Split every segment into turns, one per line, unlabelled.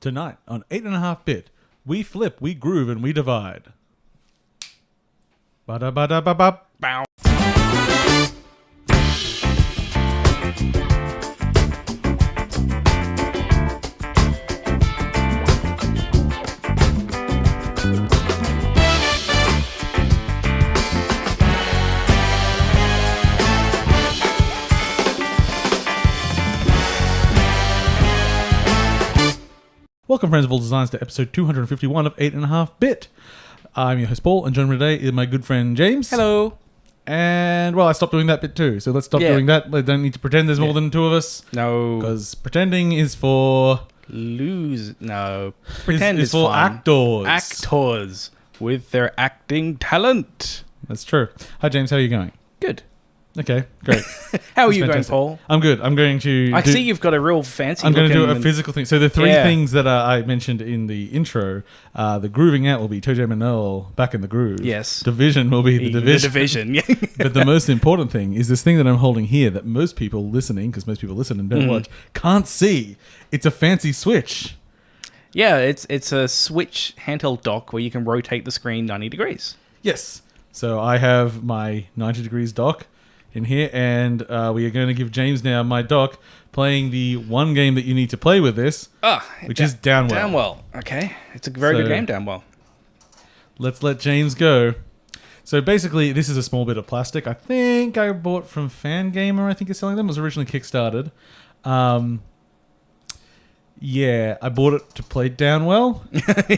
Tonight on 8.5-bit, we flip, we groove, and we divide. Ba-da-ba-da-ba-ba.
Bow.
Welcome, friends of all designs, to episode 251 of 8.5-bit. I'm your host, Paul, and joining me today is my good friend, James.
Hello.
And, well, I stopped doing that bit too, so let's stop doing that. I don't need to pretend there's more than two of us.
No.
Because pretending is for...
No. Pretend
is
is
for
fun.
actors.
Actors with their acting talent.
That's true. Hi, James. How are you going?
Good.
Okay, great.
How are
That's
you
fantastic.
going, Paul?
I'm good. I'm going to
I see you've got a real fancy
I'm going to do a
looking-
physical thing. So the three things that I mentioned in the intro, the grooving out will be Toejam and Earl back in the groove.
Yes.
Division will be the division.
The division.
But the most important thing is this thing that I'm holding here that most people listening, because most people listen and don't watch, can't see. It's a fancy Switch.
Yeah, it's a Switch handheld dock where you can rotate the screen 90 degrees.
Yes. So I have my 90 degrees dock in here, and we are going to give James now my dock, playing the one game that you need to play with this, which is Downwell.
Downwell. Okay. It's a very good game, Downwell.
Let's let James go. So basically, this is a small bit of plastic. I think I bought from Fangamer, I think is selling them. It was originally kickstarted. Yeah, I bought it to play Downwell.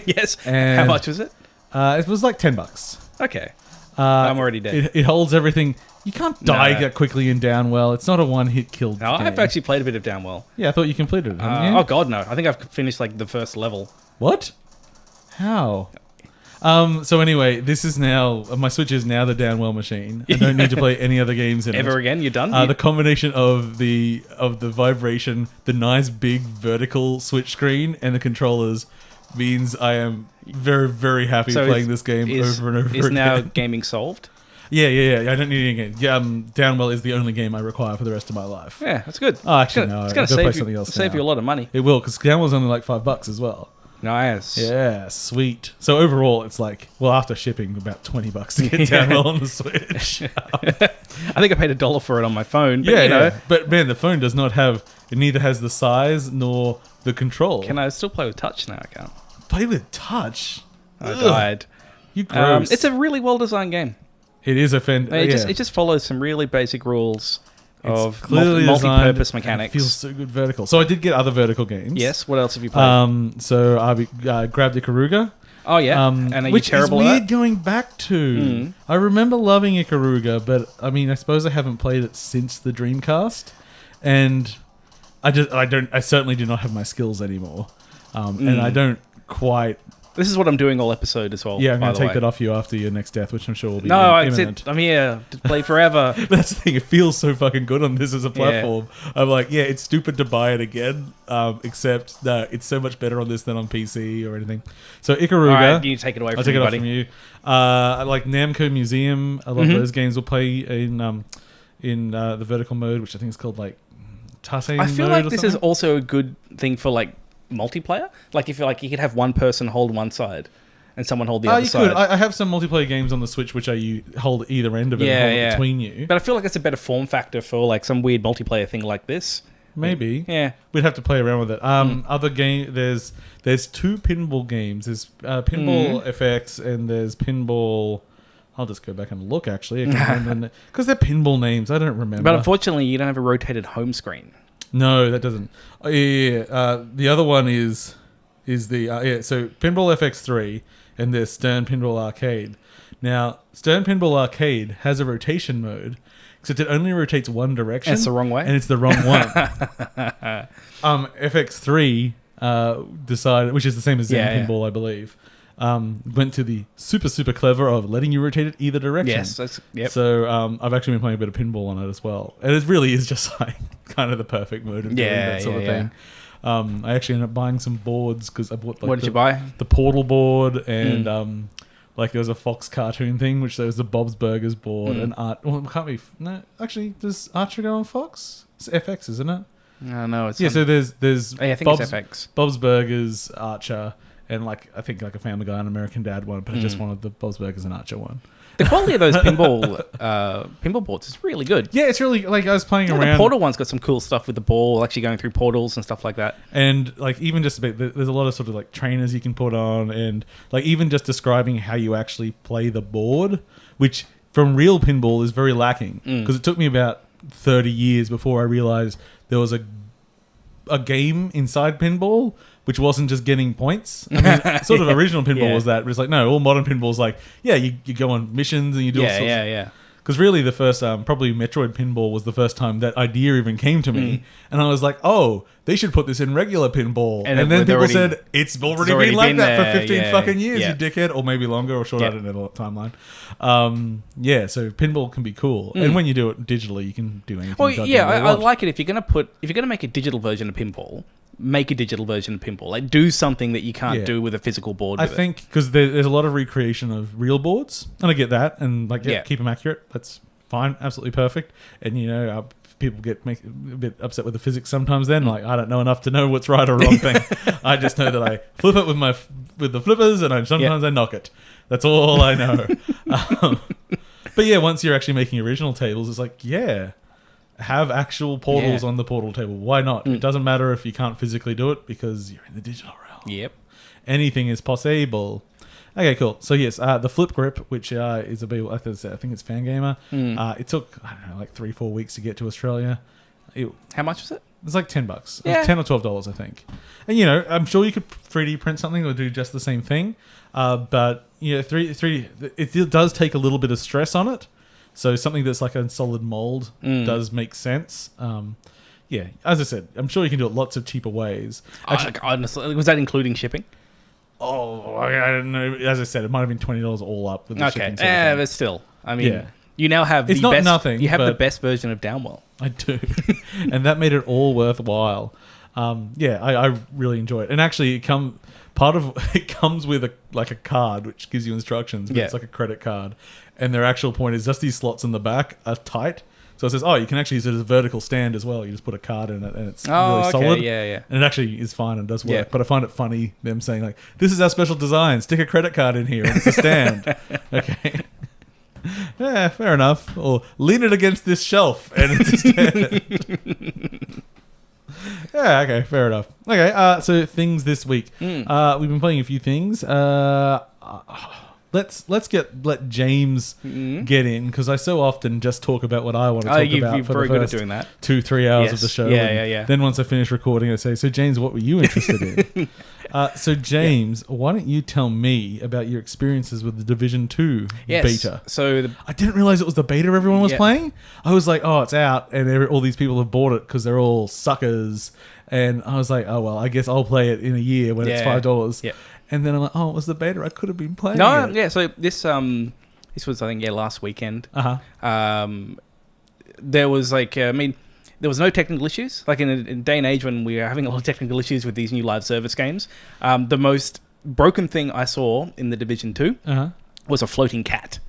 Yes.
And
How much was it?
It was like $10.
Okay. I'm already dead.
It holds everything. You can't die that quickly in Downwell. It's not a one-hit kill
No,
game.
I've actually played a bit of Downwell.
Yeah, I thought you completed it, haven't you?
Oh, God, no. I think I've finished, like, the first level.
What? How? So anyway, this is now... My Switch is now the Downwell machine. I don't need to play any other games in it.
Ever again? You're done?
The combination of the vibration, the nice big vertical Switch screen, and the controllers means I am very, very happy playing this game over and over again.
Is now gaming solved?
Yeah. I don't need any game. Yeah, Downwell is the only game I require for the rest of my life.
Yeah, that's good.
Oh, actually, no.
It's going to save you a lot of money.
It will, because Downwell's only like $5 as well.
Nice.
Yeah, sweet. So overall, it's like, well, after shipping, about $20 to get Downwell on the Switch.
I think I paid $1 for it on my phone. But,
yeah. But man, the phone does not have, it neither has the size nor the control.
Can I still play with touch now? I can't.
Play with touch?
I died.
You gross.
It's a really well-designed game.
It is a
It just follows some really basic rules of
clearly
multi-purpose mechanics.
It feels so good vertical. So I did get other vertical games.
Yes. What else have you played?
So I grabbed Ikaruga.
Oh yeah. And are you
which
terrible
is
at
weird
that?
going back to. I remember loving Ikaruga, but I mean, I suppose I haven't played it since the Dreamcast, and I certainly do not have my skills anymore, and I don't quite.
This is what I'm doing all episode as well.
Yeah, I'm going
to
to take that off you after your next death, which I'm sure will be
imminent. I'm here to play forever.
That's the thing. It feels so fucking good on this as a platform. Yeah. I'm like, yeah, it's stupid to buy it again, except that it's so much better on this than on PC or anything. So Ikaruga.
All right, you take it away from me,
I'll take it
buddy.
off from you. I like Namco Museum. A lot of those games will play in the vertical mode, which I think is called like Tase mode.
I feel like
or
this
something.
is also a good thing for like multiplayer. Like if you could have one person hold one side and someone hold the other side.
Could. I have some multiplayer games on the Switch which you hold either end of it and hold it between you.
But I feel like it's a better form factor for like some weird multiplayer thing like this.
Maybe.
Yeah.
We'd have to play around with it. Other game, there's two pinball games. There's Pinball FX and there's Pinball... I'll just go back and look, actually. Because they're pinball names. I don't remember.
But unfortunately, you don't have a rotated home screen.
No, that doesn't. Oh, yeah. The other one is the... so Pinball FX3 and there's Stern Pinball Arcade. Now, Stern Pinball Arcade has a rotation mode, except it only rotates one direction.
It's the wrong way?
And it's the wrong one. FX3 decided, which is the same as Zen Pinball, I believe, went to the super clever of letting you rotate it either direction.
Yes, yep.
So I've actually been playing a bit of pinball on it as well. And it really is just like kind of the perfect mode of doing that sort of thing. I actually ended up buying some boards because I bought like
what did you buy?
The Portal board and like there was a Fox cartoon thing, which there was the Bob's Burgers board and Art. Well, it can't be. No, actually, does Archer go on Fox? It's FX, isn't it?
I know. It's
Yeah, so there's
I think
Bob's,
it's FX.
Bob's Burgers, Archer, and like I think like a Family Guy and American Dad one, but I just wanted the Bob's Burgers and Archer one.
The quality of those pinball boards is really good.
Yeah, it's really like I was playing around.
The Portal one's got some cool stuff with the ball, actually going through portals and stuff like that.
And like even just a bit, there's a lot of sort of like trainers you can put on, and like even just describing how you actually play the board, which from real pinball is very lacking because it took me about 30 years before I realized there was a game inside pinball which wasn't just getting points. I mean, sort of original pinball was that. But it's like, no, all modern pinball is like, yeah, you go on missions and you do all sorts of... Because really the first, probably Metroid Pinball was the first time that idea even came to me. And I was like, oh, they should put this in regular pinball. And then people said, it's already been like that for 15 fucking years, you dickhead. Or maybe longer or shorter, I don't know the timeline. So pinball can be cool. And when you do it digitally, you can do anything.
Well, yeah, I like it. If you're going to make a digital version of pinball, make a digital version of pinball. Like, do something that you can't do with a physical board.
I think because there's a lot of recreation of real boards, and I get that, and like keep them accurate. That's fine, absolutely perfect. And you know, people get a bit upset with the physics sometimes. Then, like, I don't know enough to know what's right or wrong thing. I just know that I flip it with the flippers, and sometimes I knock it. That's all I know. But yeah, once you're actually making original tables, it's like have actual portals on the portal table. Why not? It doesn't matter if you can't physically do it because you're in the digital realm.
Yep.
Anything is possible. Okay, cool. So yes, the Flip Grip, which is I think it's Fangamer. It took, I don't know, like 3-4 weeks to get to Australia.
How much was it?
It's like $10.
Yeah.
$10 or $12, I think. And you know, I'm sure you could 3D print something or do just the same thing. But you know, 3D, it does take a little bit of stress on it. So something that's like a solid mold does make sense. As I said, I'm sure you can do it lots of cheaper ways.
Actually, honestly, was that including shipping?
Oh, I don't know. As I said, it might have been $20 all up with the shipping.
Okay, but still, I mean, you now have
it's not nothing.
You have the best version of Downwell.
I do, and that made it all worthwhile. I really enjoy it, and actually, it comes with a card which gives you instructions. But it's like a credit card, and their actual point is just these slots in the back are tight. So it says, you can actually use it as a vertical stand as well. You just put a card in it, and it's really solid.
Yeah.
And it actually is fine and does work.
Yeah.
But I find it funny them saying like, "This is our special design. Stick a credit card in here, and it's a stand." Okay. Yeah, fair enough. Or lean it against this shelf, and it's a stand. Yeah, okay, fair enough. Okay, so things this week. We've been playing a few things. Let's let James get in, because I so often just talk about what I want to talk about
you're
for
very
the
good at
first
doing that.
2-3 hours of the show.
Yeah.
Then once I finish recording, I say, "So James, what were you interested in?" So James, why don't you tell me about your experiences with the Division 2 beta?
So
I didn't realize it was the beta everyone was playing. I was like, "Oh, it's out," and all these people have bought it because they're all suckers. And I was like, "Oh well, I guess I'll play it in a year when it's $5."
Yeah.
And then I'm like, "Oh, it was the beta? I could have been playing it."
Yeah. So this was, I think, last weekend. There was like, there was no technical issues. Like in a day and age when we are having a lot of technical issues with these new live service games, the most broken thing I saw in the Division 2 was a floating cat.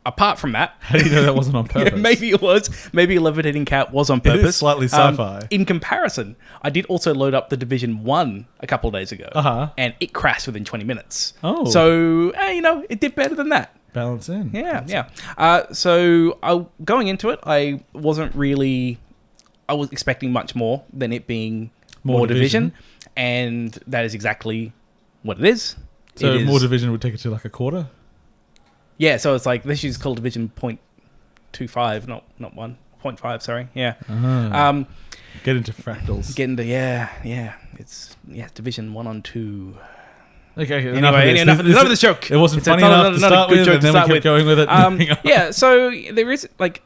Apart from that...
How do you know that wasn't on purpose?
Maybe it was. Maybe a levitating cat was on purpose.
It is slightly sci-fi.
In comparison, I did also load up the Division 1 a couple of days ago, and it crashed within 20 minutes. Oh. So, it did better than that.
Balance in.
Yeah. So, going into it, I was expecting much more than it being more Division. And that is exactly what it is.
So, more Division would take it to like a quarter?
Yeah, so it's like, this is called Division 0.25, not 1. 0.5, sorry. Yeah.
Get into fractals.
It's Division 1 on 2.
Okay,
anyway, enough of this joke.
It wasn't funny enough to start with, and then we kept going with it.
So there is, like,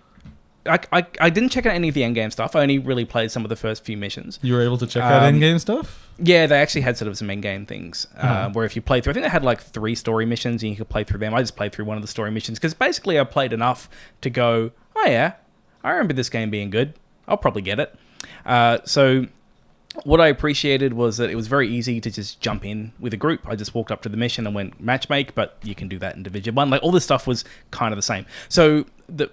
I didn't check out any of the endgame stuff. I only really played some of the first few missions.
You were able to check out endgame stuff?
Yeah, they actually had sort of some endgame things where if you play through... I think they had like 3 story missions and you could play through them. I just played through one of the story missions because basically I played enough to go, oh yeah, I remember this game being good. I'll probably get it. So what I appreciated was that it was very easy to just jump in with a group. I just walked up to the mission and went matchmake, but you can do that in Division 1. Like all this stuff was kind of the same. So the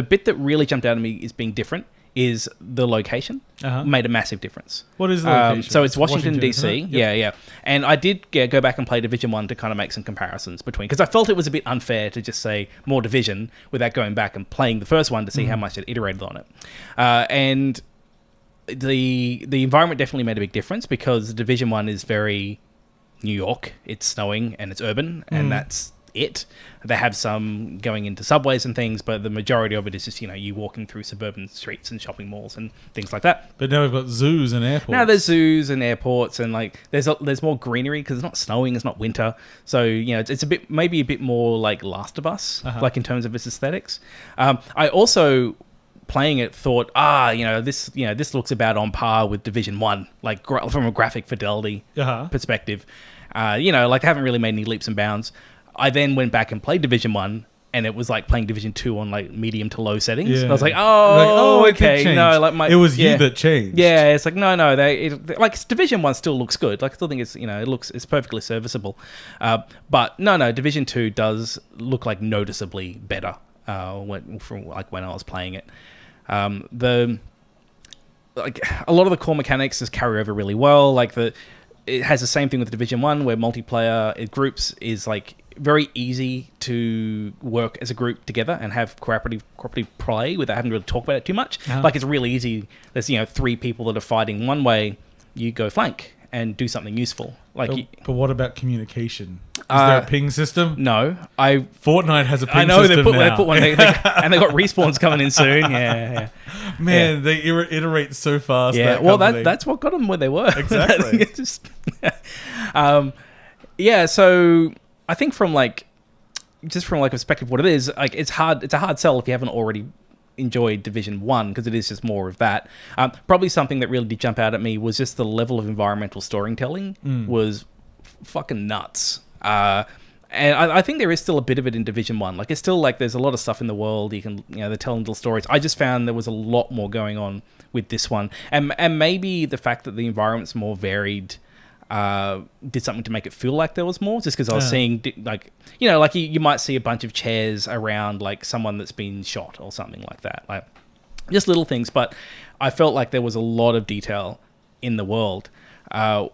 bit that really jumped out at me is being different is the location made a massive difference.
What is the location?
So it's Washington DC.
Yep.
Yeah. And I did go back and play Division 1 to kind of make some comparisons between, because I felt it was a bit unfair to just say more Division without going back and playing the first one to see how much it iterated on it. And the environment definitely made a big difference, because Division 1 is very New York. It's snowing and it's urban, and that's it. They have some going into subways and things, but the majority of it is just, you walking through suburban streets and shopping malls and things like that.
But now we've got zoos and airports.
Now there's zoos and airports, and like there's more greenery because it's not snowing, it's not winter. So it's maybe a bit more like Last of Us, like in terms of its aesthetics. I also, playing it, thought, this looks about on par with Division 1, like from a graphic fidelity perspective. They haven't really made any leaps and bounds. I then went back and played Division 1, and it was like playing Division 2 on like medium to low settings. Yeah. I was like, okay. No, like
it was you that changed.
Yeah, it's like, no, Division 1 still looks good. Like, I still think it's perfectly serviceable. But no, Division 2 does look like noticeably better when I was playing it. A lot of the core mechanics just carry over really well. It has the same thing with Division 1, where multiplayer in groups is like very easy to work as a group together and have cooperative play without having to really talk about it too much. Like, it's really easy. There's 3 people that are fighting one way. You go flank and do something useful. But
what about communication? Is there a ping system?
No,
Fortnite has a ping system.
I know they put one, and they got respawns coming in soon. Yeah.
Man, they iterate so fast.
Yeah, that's what got them where they were.
Exactly.
So I think from a perspective of what it is, like, it's a hard sell if you haven't already enjoyed Division 1, because it is just more of that. Probably something that really did jump out at me was just the level of environmental storytelling was fucking nuts. And I think there is still a bit of it in Division 1. Like, it's still like there's a lot of stuff in the world. You can, they're telling little stories. I just found there was a lot more going on with this one. And maybe the fact that the environment's more varied did something to make it feel like there was more, just because I was seeing, you might see a bunch of chairs around, like, someone that's been shot or something like that. Like, just little things, but I felt like there was a lot of detail in the world. I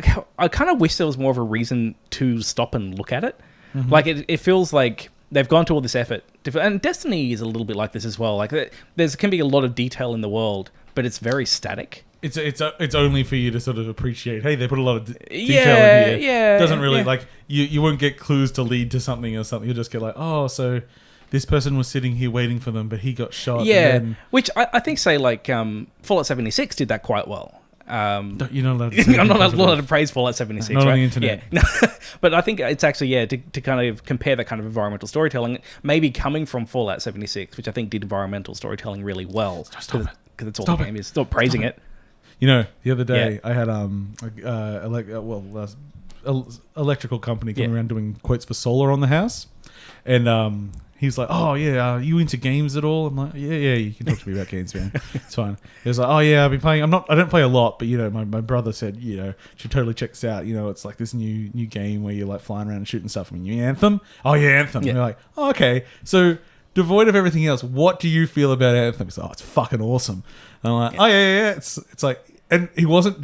kind of wish there was more of a reason to stop and look at it. Like, it feels like they've gone to all this effort. And Destiny is a little bit like this as well. Like, there can be a lot of detail in the world, but it's very static.
It's only for you to sort of appreciate, hey, they put a lot of detail in here. Yeah. It doesn't really, like, you won't get clues to lead to something or something. You'll just get like, oh, so this person was sitting here waiting for them, but he got shot.
Yeah, which I think, say, like, Fallout 76 did that quite well.
You're not allowed to say
I'm not allowed to praise Fallout 76,
not
right?
on the internet.
Yeah. But I think it's actually, to kind of compare that kind of environmental storytelling, maybe coming from Fallout 76, which I think did environmental storytelling really well.
Stop it.
Because it's all the game is. Stop praising it.
The other day I had electrical company coming around doing quotes for solar on the house, and he's like, "Oh yeah, are you into games at all?" I'm like, "Yeah, you can talk to me about games, man. It's fine." He was like, "Oh yeah, I've been playing. I don't play a lot, but my brother said should totally check this out. It's like this new game where you're like flying around and shooting stuff. I mean, Anthem. Oh yeah, Anthem." Yeah. And you're like, "Oh okay." So devoid of everything else, what do you feel about Anthem? He's like, "Oh, it's fucking awesome." And I'm like, "Oh yeah. It's like." And he wasn't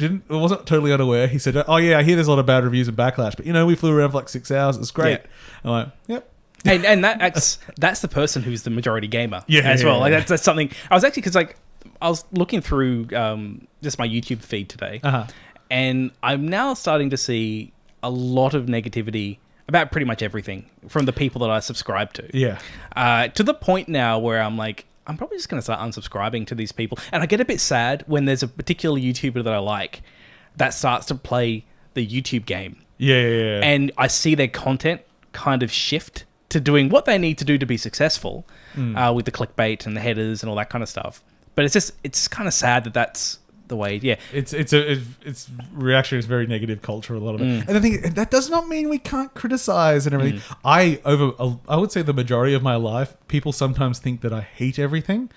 totally unaware. He said, "Oh yeah, I hear there's a lot of bad reviews and backlash, but we flew around for like 6 hours. It's great." Yeah. I'm like, "Yep."
And that's the person who's the majority gamer as well. Like that's something. I was actually, because like I was looking through just my YouTube feed today, and I'm now starting to see a lot of negativity about pretty much everything from the people that I subscribe to. Yeah. To the point now where I'm like, I'm probably just going to start unsubscribing to these people. And I get a bit sad when there's a particular YouTuber that I like that starts to play the YouTube game.
Yeah.
And I see their content kind of shift to doing what they need to do to be successful with the clickbait and the headers and all that kind of stuff. But it's kind of sad that that's the way. Yeah,
it's reaction is very negative culture, a lot of it. And I think that does not mean we can't criticize and everything. I would say the majority of my life, people sometimes think that I hate everything,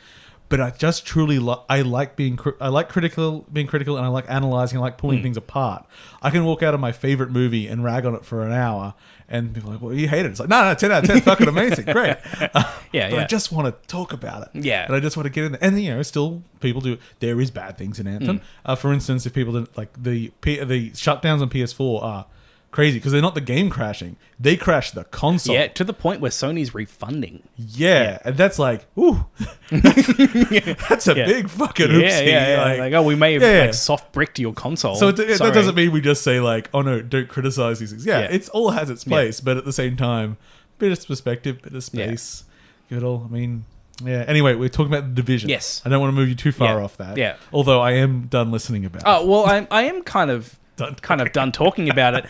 but I just truly I like being critical, and I like analyzing, I like pulling things apart. I can walk out of my favorite movie and rag on it for an hour and be like, well, you hate it. It's like, no, 10 out of 10, fucking amazing, great. But I just want to talk about it.
Yeah.
And I just want to get in there. And, still people do, there is bad things in Anthem. For instance, if people didn't, like the shutdowns on PS4 are crazy because they're not the game crashing. They crash the console.
Yeah, to the point where Sony's refunding.
Yeah. And that's like, ooh. That's a big fucking oopsie.
Yeah. Like, oh, we may have like soft bricked your console.
So that doesn't mean we just say like, oh no, don't criticize these things. Yeah, it's all has its place, but at the same time, bit of perspective, bit of space. Give it all. I mean, yeah. Anyway, we're talking about The Division.
Yes.
I don't want to move you too far off that. Yeah. Although I am done listening about it.
Oh, well, I am kind of done talking about it.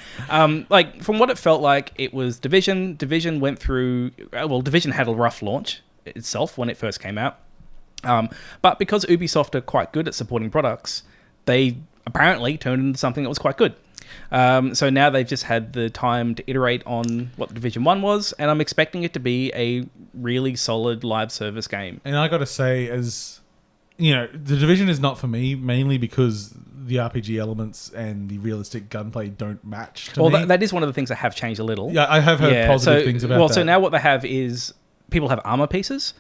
Like, from what it felt like, it was Division. Division went through... Division had a rough launch itself when it first came out. But because Ubisoft are quite good at supporting products, they apparently turned into something that was quite good. So now they've just had the time to iterate on what Division 1 was, and I'm expecting it to be a really solid live service game.
And I got to say, as... The Division is not for me, mainly because the RPG elements and the realistic gunplay don't match to me.
That is one of the things that have changed a little.
Yeah, I have heard positive things about that.
So now what they have is people have armor pieces.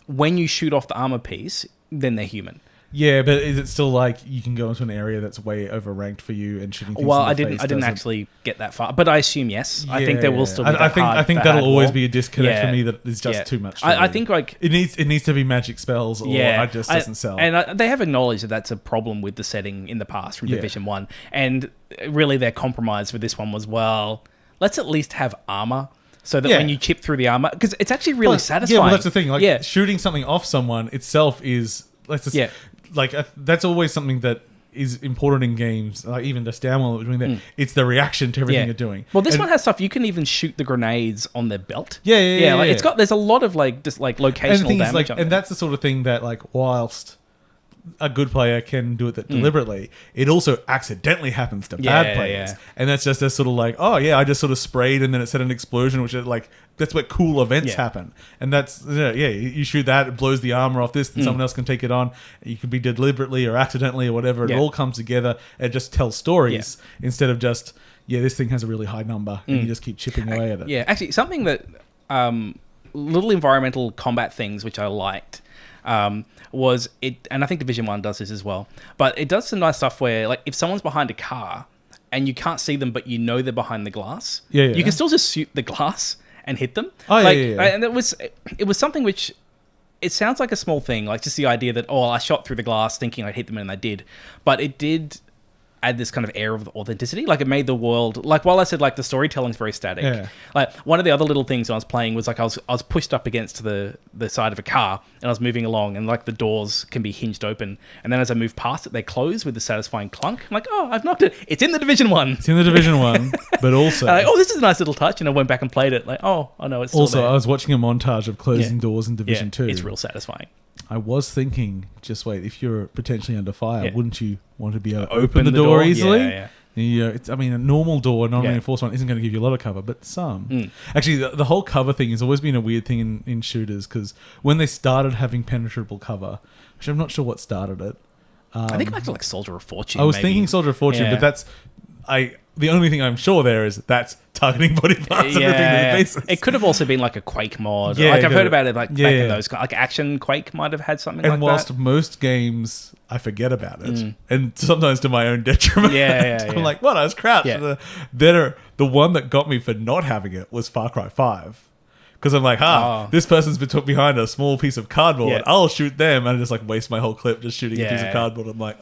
When you shoot off the armor piece, then they're human.
Yeah, but is it still like you can go into an area that's way overranked for you and shooting things
I didn't actually get that far, but I assume yes. Yeah, I think there will still be
I think that'll always be a disconnect for me that is just too much.
I think like
it needs to be magic spells or it just doesn't sell.
And they have acknowledged that that's a problem with the setting in the past from Division 1, and really their compromise with this one was, well, let's at least have armor. So that when you chip through the armor, because it's actually really satisfying.
Yeah, well, that's the thing. Like shooting something off someone itself is that's always something that is important in games. Like even just Downwell doing that, it's the reaction to everything you're doing.
Well, this one has stuff you can even shoot the grenades on their belt.
Yeah.
Like there's a lot of like just like locational damage.
And that's the sort of thing that like whilst a good player can do it deliberately, it also accidentally happens to bad players. And that's just a sort of like, oh yeah, I just sort of sprayed and then it set an explosion, which is like, that's where cool events happen. And that's, you shoot that, it blows the armor off this, and someone else can take it on. You can be deliberately or accidentally or whatever. It all comes together and just tells stories instead of just, this thing has a really high number and you just keep chipping away at it.
Yeah, actually, something that little environmental combat things which I liked was it, and I think Division 1 does this as well, but it does some nice stuff where, like, if someone's behind a car and you can't see them, but you know they're behind the glass, you can still just shoot the glass and hit them. And it was something which, it sounds like a small thing, like just the idea that, I shot through the glass thinking I'd hit them and I did, but it did add this kind of air of authenticity. Like it made the world, like while I said like the storytelling's very static, like one of the other little things I was playing was like I was pushed up against the side of a car and I was moving along and like the doors can be hinged open, and then as I move past it they close with the satisfying clunk. I'm like, I've knocked it. It's in the Division 1.
It's in the Division 1, but also
like, this is a nice little touch, and I went back and played it like, no, it's still
also
there.
I was watching a montage of closing doors in Division 2.
It's real satisfying.
I was thinking, just wait, if you're potentially under fire, wouldn't you want to be able to open the door easily? Yeah. A normal door, non-reinforced one, isn't going to give you a lot of cover, but some. Actually, the whole cover thing has always been a weird thing in shooters, because when they started having penetrable cover, which I'm not sure what started it.
I think like Soldier of Fortune.
I was thinking Soldier of Fortune, but that's... the only thing I'm sure there is that's targeting body parts and everything to the faces.
It could have also been like a Quake mod. I've heard about it back in those, like Action Quake might have had something like that.
And whilst most games, I forget about it, and sometimes to my own detriment. I'm like, what? I was crouched. The one that got me for not having it was Far Cry 5. Because I'm like, this person's been put behind a small piece of cardboard. I'll shoot them. And I just like waste my whole clip just shooting a piece of cardboard. I'm like,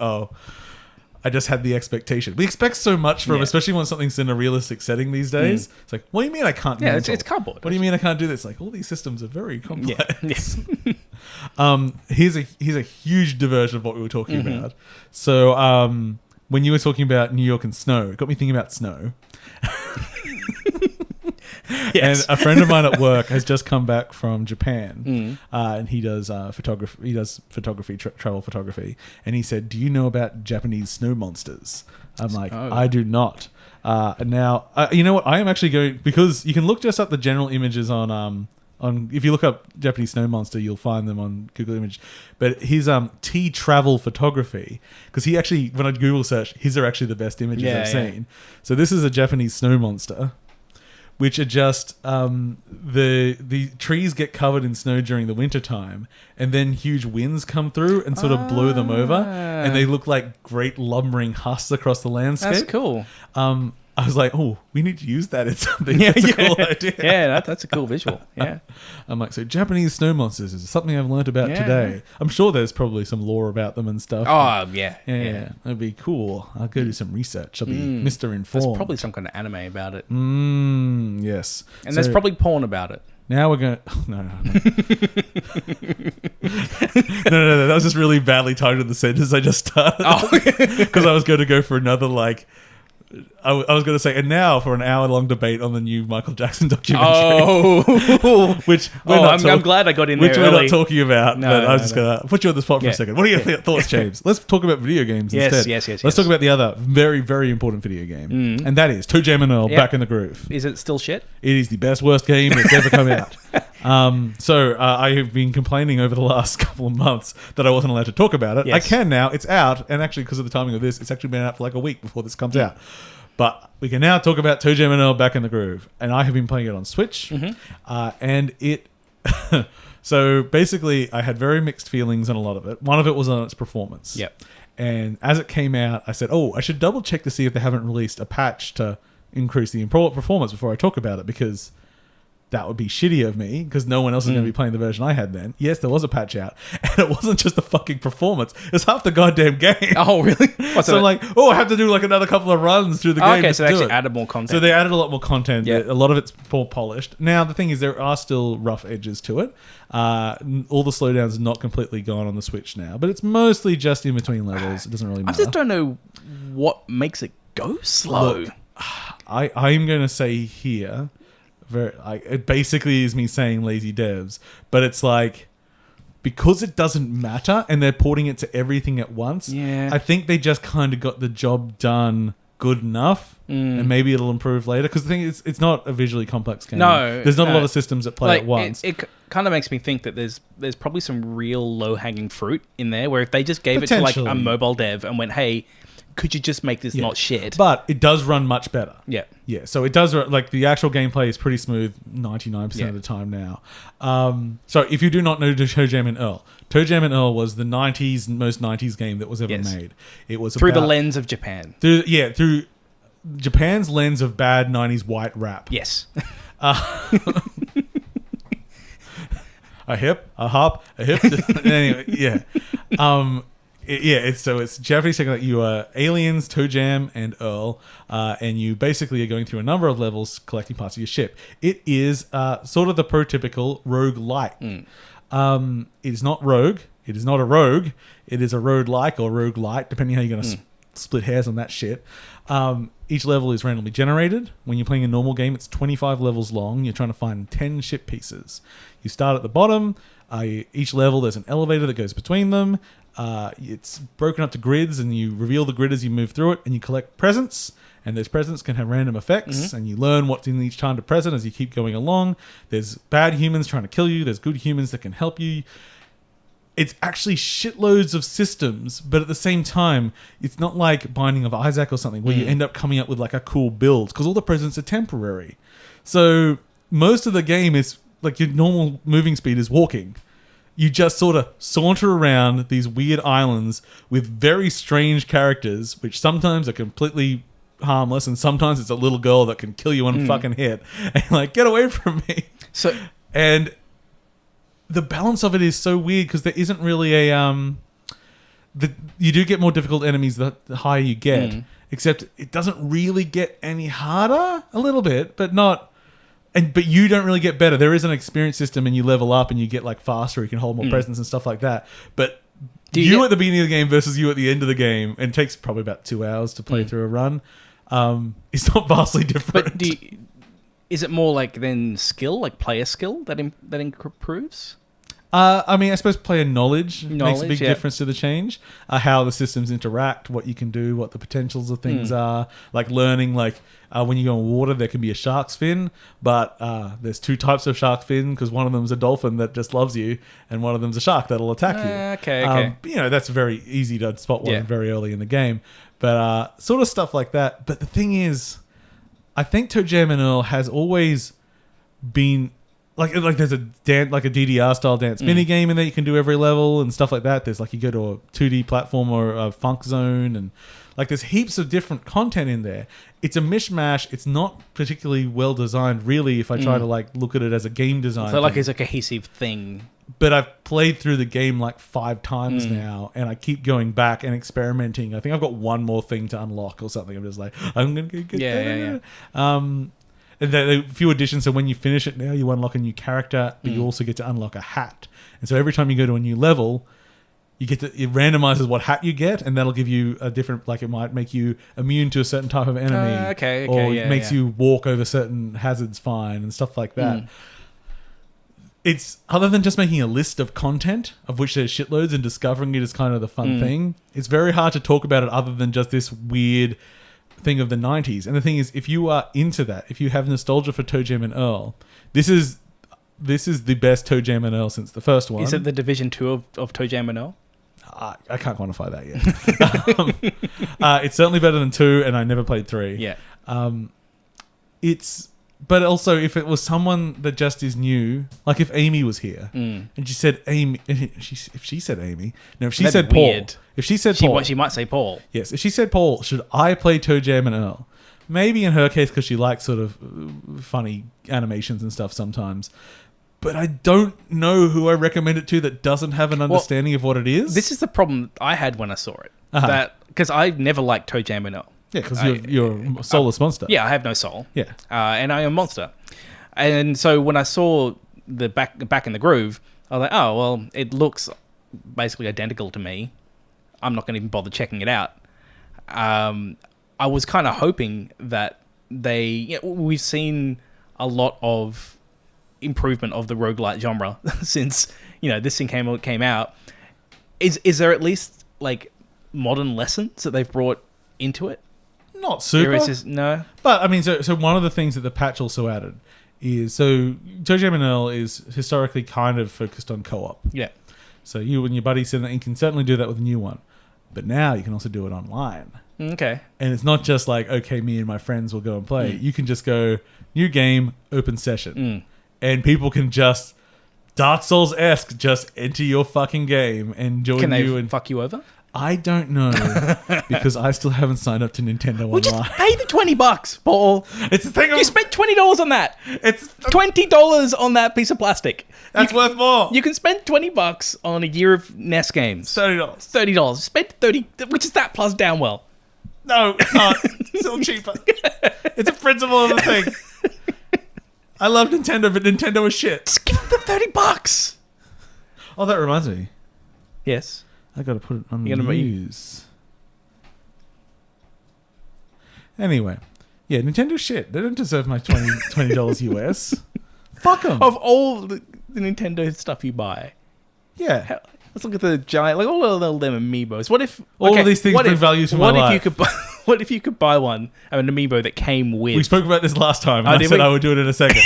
I just had the expectation. We expect so much from, especially when something's in a realistic setting these days. It's like, what do you mean I can't?
Yeah, it's cardboard.
What do you mean I can't do this? Like all these systems are very complex. Here's a huge diversion of what we were talking about. So when you were talking about New York and snow, it got me thinking about snow. And a friend of mine at work has just come back from Japan, and he does photography. He does photography, travel photography. And he said, "Do you know about Japanese snow monsters?" I'm like, "I do not." Now, you know what? I am actually going, because you can look just up the general images on if you look up Japanese snow monster, you'll find them on Google Image. But his tea travel photography, because he actually, when I Google search, his are actually the best images I've seen. So this is a Japanese snow monster, which are just the trees get covered in snow during the winter time, and then huge winds come through and sort of blow them over, and they look like great lumbering husks across the landscape.
That's cool.
I was like, oh, we need to use that in something. That's a cool idea.
Yeah, that's a cool visual. Yeah.
I'm like, so Japanese snow monsters is something I've learned about today. I'm sure there's probably some lore about them and stuff.
Oh, yeah.
That'd be cool. I'll go do some research. I'll be Mr. Informed.
There's probably some kind of anime about it.
Yes.
And there's probably porn about it.
Now we're going to... No. No. That was just really badly timed to the sentence I just started. Because I was going to go for another, like... I was going to say, and now for an hour-long debate on the new Michael Jackson documentary. Which
I'm glad I got in there
which
early.
We're not talking about, but I was just going to put you on the spot for a second. What are your thoughts, James? Let's talk about video games instead.
Yes.
Let's talk about the other very, very important video game, and that is Toejam and Earl, Back in the Groove.
Is it still shit?
It is the best, worst game that's ever come out. So I have been complaining over the last couple of months that I wasn't allowed to talk about it.
Yes.
I can now. It's out, and actually, because of the timing of this, it's actually been out for like a week before this comes out. But we can now talk about Toejam and Earl Back in the Groove. And I have been playing it on Switch. And it... So basically, I had very mixed feelings on a lot of it. One of it was on its performance.
Yep.
And as it came out, I said, I should double check to see if they haven't released a patch to increase the performance before I talk about it, because... that would be shitty of me, because no one else is going to be playing the version I had then. Yes, there was a patch out, and it wasn't just the fucking performance. It's half the goddamn game.
Oh, really?
So I'm like, I have to do like another couple of runs through the game.
Okay, so they actually
it.
added more content.
So they added a lot more content.
Yeah.
A lot of it's more polished. Now, the thing is, there are still rough edges to it. All the slowdowns are not completely gone on the Switch now, but it's mostly just in between levels. It doesn't really matter.
I just don't know what makes it go slow.
Look, I'm going to say here... it basically is me saying lazy devs, but it's like, because it doesn't matter and they're porting it to everything at once. I think they just kind of got the job done good enough, and maybe it'll improve later, because the thing is, it's not a visually complex game. There's not a lot of systems that play at once.
It kind of makes me think that there's probably some real low-hanging fruit in there, where if they just gave it to like a mobile dev and went, hey, could you just make this not shit?
But it does run much better.
Yeah.
So it does, like, the actual gameplay is pretty smooth 99% of the time now. So if you do not know Toejam and Earl was the most 90s game that was ever made. It was
through the lens of Japan.
Through Japan's lens of bad 90s white rap.
Yes.
A hip, a hop, a hip. Anyway, it's Japanese saying that you are aliens, Toejam and Earl, and you basically are going through a number of levels collecting parts of your ship. It is sort of the prototypical rogue-like. It is not rogue. It is not a rogue. It is a rogue-like or rogue-lite, depending how you're going to split hairs on that shit. Each level is randomly generated. When you're playing a normal game, it's 25 levels long. You're trying to find 10 ship pieces. You start at the bottom. Each level, there's an elevator that goes between them. It's broken up to grids, and you reveal the grid as you move through it, and you collect presents, and those presents can have random effects, and you learn what's in each kind of present as you keep going along. There's bad humans trying to kill you. There's good humans that can help you. It's actually shitloads of systems, but at the same time, it's not like Binding of Isaac or something where you end up coming up with like a cool build, because all the presents are temporary. So most of the game is like your normal moving speed is walking. You just sort of saunter around these weird islands with very strange characters, which sometimes are completely harmless, and sometimes it's a little girl that can kill you one fucking hit. And you're like, get away from me. And the balance of it is so weird, because there isn't really a... you do get more difficult enemies the higher you get, except it doesn't really get any harder. A little bit, but not... But you don't really get better. There is an experience system, and you level up and you get like faster. You can hold more presents and stuff like that. But you at the beginning of the game versus you at the end of the game, and it takes probably about 2 hours to play through a run. It's not vastly different.
But is it more like then skill, like player skill, that improves?
I mean, I suppose player knowledge makes a big
yeah.
difference to the change. How the systems interact, what you can do, what the potentials of things are. Like learning, when you go in water, there can be a shark's fin, but there's 2 types of shark fin because one of them's a dolphin that just loves you, and one of them's a shark that'll attack you.
Okay.
That's very easy to spot one
Yeah.
very early in the game. But sort of stuff like that. But the thing is, I think Toejam and Earl has always been like there's a DDR style dance mini game in there you can do every level and stuff like that. There's you go to a 2D platform or a funk zone, and there's heaps of different content in there. It's a mishmash. It's not particularly well designed, really, if I try to look at it as a game design.
So it's a cohesive thing.
But I've played through the game 5 times now, and I keep going back and experimenting. I think I've got one more thing to unlock or something. I'm just I'm going to get that. And there are a few additions. So when you finish it now, you unlock a new character, but you also get to unlock a hat. And so every time you go to a new level, it randomizes what hat you get, and that'll give you a different, it might make you immune to a certain type of enemy. Or it makes you walk over certain hazards fine and stuff like that. It's, other than just making a list of content, of which there's shitloads, and discovering it is kind of the fun thing, it's very hard to talk about it other than just this weird thing of the 90s. And the thing is, if you are into that, if you have nostalgia for Toejam and Earl, this is the best Toejam and Earl since the first one.
Is it the Division 2 of Toejam and Earl?
I can't quantify that yet. It's certainly better than 2, and I never played 3.
Yeah.
But also, if it was someone that just is new, if Amy was here and she said Amy, if she said Amy, no, if she
That'd
said
be
Paul,
weird.
if she said Paul,
She might say Paul.
yes, if she said Paul, should I play Toejam and Earl? Maybe in her case because she likes sort of funny animations and stuff sometimes. But I don't know who I recommend it to that doesn't have an understanding of what it is.
This is the problem I had when I saw it. That because I never liked Toejam and Earl.
Yeah, because you're a soulless monster.
Yeah, I have no soul.
Yeah.
And I am a monster. And so when I saw the back in the groove, I was like, oh, well, it looks basically identical to me. I'm not going to even bother checking it out. I was kind of hoping that we've seen a lot of improvement of the roguelite genre since, this thing came out. Is there at least, modern lessons that they've brought into it?
Not super.
No.
But, I mean, so one of the things that the patch also added is, so Toejam and Earl is historically kind of focused on co-op.
Yeah.
So you and your buddy said that you can certainly do that with a new one. But now you can also do it online.
Okay.
And it's not just me and my friends will go and play. You can just go, new game, open session. And people can just, Dark Souls-esque, just enter your fucking game and join you.
Can they fuck you over?
I don't know, because I still haven't signed up to Nintendo Online.
Just pay the $20, Paul.
It's the thing.
You spent $20 on that. It's $20 on that piece of plastic.
That's worth more.
You can spend $20 on a year of NES games. $30. Spend $30, which is that plus Downwell.
No, it's not. Still cheaper. It's a principle of the thing. I love Nintendo, but Nintendo is shit.
Just give them the $30.
Oh, that reminds me.
Yes.
I got to put it on the news. Anyway, yeah, Nintendo shit. They don't deserve my $20 US. Fuck them.
Of all the Nintendo stuff you buy,
yeah.
Let's look at the giant, all of them amiibos. What if
all of these things bring value to my life?
What if you could buy an amiibo that came with?
We spoke about this last time. And I said I would do it in a second.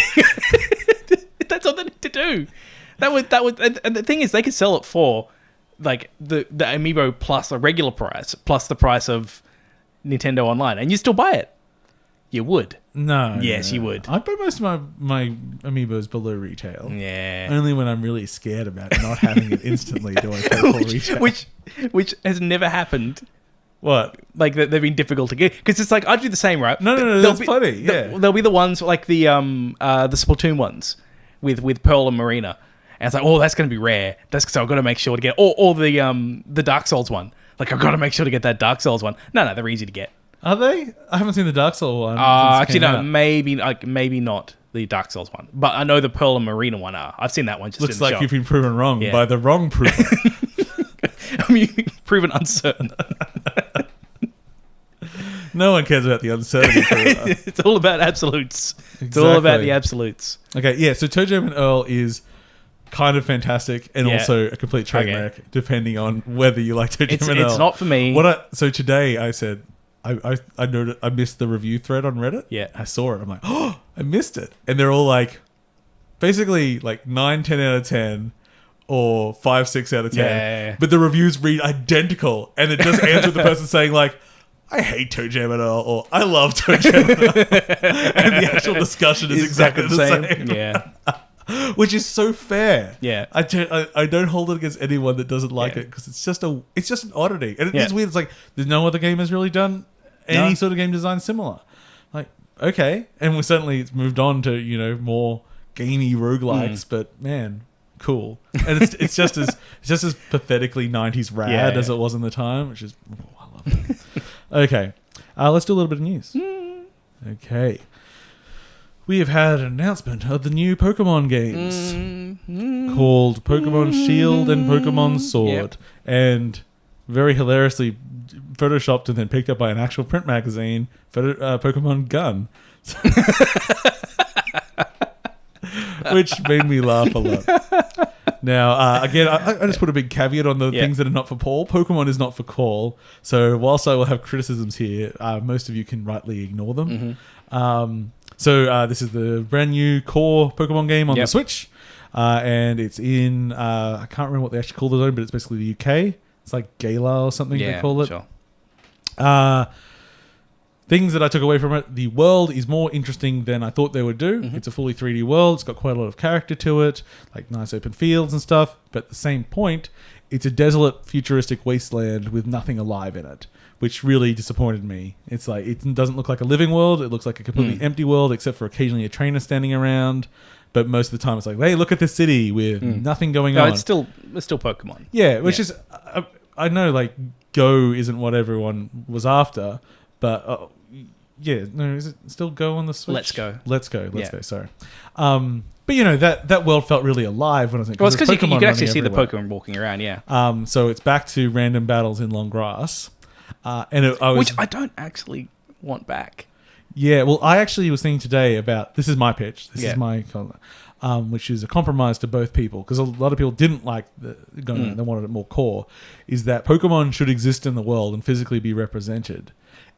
That's all they need to do. That would. And the thing is, they could sell it for the amiibo plus a regular price plus the price of Nintendo Online, and you still buy it. You would.
No.
Yes, you would.
I buy most of my amiibos below retail.
Yeah.
Only when I'm really scared about not having it instantly do I pay full retail.
Which has never happened.
What?
They've been difficult to get, because it's I do the same, right?
No, that's funny. Yeah.
There'll be the ones the Splatoon ones with Pearl and Marina. And it's that's going to be rare. So I've got to make sure to get or the Dark Souls one. I've got to make sure to get that Dark Souls one. No, they're easy to get.
Are they? I haven't seen the Dark Souls one.
Actually, no, maybe not the Dark Souls one, but I know the Pearl and Marina one are. I've seen that one. Just
looks like you've been proven wrong by the wrong prover.
I mean, proven uncertain.
No one cares about the uncertainty.
It's all about absolutes. It's
Exactly.
all about the absolutes.
Okay, yeah. So Toejam and Earl is kind of fantastic and also a complete train wreck, depending on whether you like Toejam and Earl.
It's not for me.
So today I said I noted I missed the review thread on Reddit.
Yeah,
I saw it. I'm like, oh, I missed it, and they're all like, basically like 9, 10 out of 10. Or 5, 6 out of 10.
Yeah.
But the reviews read identical. And it just ends with the person saying like, I hate Toejam and Earl, or I love Toejam and Earl. And the actual discussion is exactly the same.
Yeah.
Which is so fair.
Yeah.
I don't hold it against anyone that doesn't like it, because it's just an oddity. And it's weird. It's like, there's no other game has really done any sort of game design similar. Like, okay. And it's moved on to, more gamey roguelikes, but man, cool. And it's just as pathetically 90s rad as it was in the time, which is I love it. Okay, let's do a little bit of news. Okay, we have had an announcement of the new Pokemon games called Pokemon Shield and Pokemon Sword, and very hilariously photoshopped and then picked up by an actual print magazine, Pokemon Gun. Which made me laugh a lot. Now, again, I just put a big caveat on the things that are not for Paul. Pokemon is not for Call. So whilst I will have criticisms here, most of you can rightly ignore them. So this is the brand new core Pokemon game on the Switch. And it's in, I can't remember what they actually call the zone, but it's basically the UK. It's like Gala or something they call it. Sure. Things that I took away from it: the world is more interesting than I thought they would do. It's a fully 3D world. It's got quite a lot of character to it, like nice open fields and stuff. But at the same point, it's a desolate, futuristic wasteland with nothing alive in it, which really disappointed me. It's like, it doesn't look like a living world. It looks like a completely empty world, except for occasionally a trainer standing around. But most of the time, it's like, hey, look at this city with nothing going on.
It's still Pokemon.
Yeah, which is, I know, like, Go isn't what everyone was after, but is it still Go on the Switch?
Let's Go.
Let's go. Sorry. But that world felt really alive when I was in.
Well, it's because you could actually see the Pokemon walking around. Yeah.
So it's back to random battles in long grass,
which I don't actually want back.
Yeah. Well, I actually was thinking today about, this is my pitch. This is my which is a compromise to both people, because a lot of people didn't like they wanted it more core. Is that Pokemon should exist in the world and physically be represented,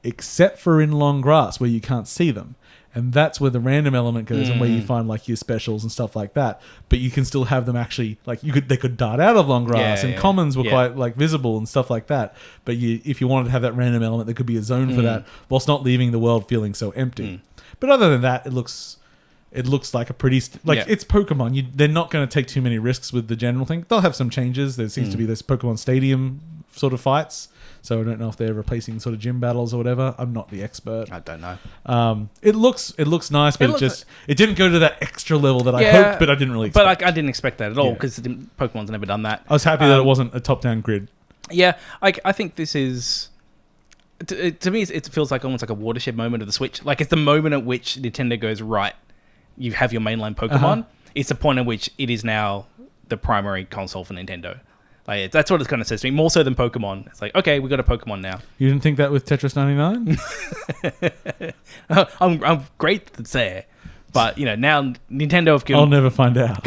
except for in long grass where you can't see them, and that's where the random element goes and where you find like your specials and stuff like that. But you can still have them actually, like, they could dart out of long grass, and commons were quite like visible and stuff like that. But if you wanted to have that random element, there could be a zone for that, whilst not leaving the world feeling so empty. But other than that, it looks like a pretty it's Pokemon. They're not going to take too many risks with the general thing. They'll have some changes. There seems to be this Pokemon Stadium sort of fights. So I don't know if they're replacing sort of gym battles or whatever. I'm not the expert.
I don't know.
It looks nice, but it didn't go to that extra level that I hoped, but I didn't really expect.
But I didn't expect that at all, because Pokemon's never done that.
I was happy that it wasn't a top-down grid.
Yeah, I think this is... To me, it feels like almost like a watershed moment of the Switch. Like, it's the moment at which Nintendo goes, right, you have your mainline Pokemon. It's the point at which it is now the primary console for Nintendo. Like, that's what it kind of says to me, more so than Pokemon. It's like, okay, we got a Pokemon now.
You didn't think that with Tetris 99?
I'm great that it's there, but now Nintendo have given...
I'll never find out.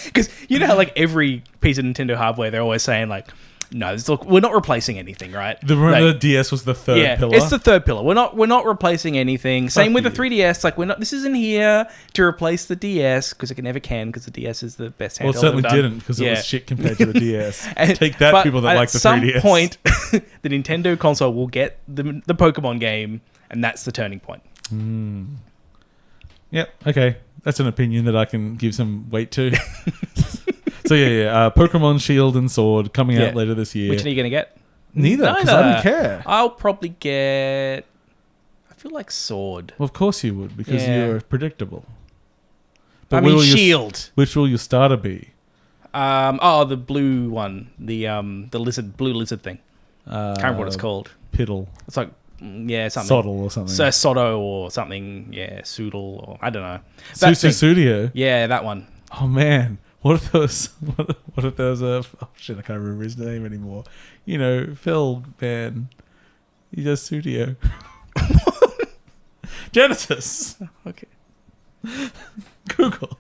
Because how like every piece of Nintendo hardware, they're always saying like, no, look, we're not replacing anything, right?
The DS was the third pillar.
It's the third pillar. We're not replacing anything. Same with the 3DS. Like, we're not. This isn't here to replace the DS, because it never can, because the DS is the best handheld.
Well, it certainly didn't, because it was shit compared to the DS. Take that, people that like the 3DS.
At some point, the Nintendo console will get the Pokemon game, and that's the turning point.
Yep. Okay, that's an opinion that I can give some weight to. So Pokemon Shield and Sword coming out later this year.
Which are you going to get?
Neither, because I don't care.
I'll probably get... I feel like Sword.
Well, of course you would, because you're predictable.
But Shield.
Which will your starter be?
The blue one. The blue lizard thing. Can't remember what it's called.
Piddle.
It's like... something.
Soddle or something.
So Sotto or something. Yeah, Soodle, or I don't know.
Studio.
Yeah, that one.
Oh, man. What if there was a... Oh, shit, I can't remember his name anymore. Phil, man. He does Studio. Genesis.
Okay.
Google.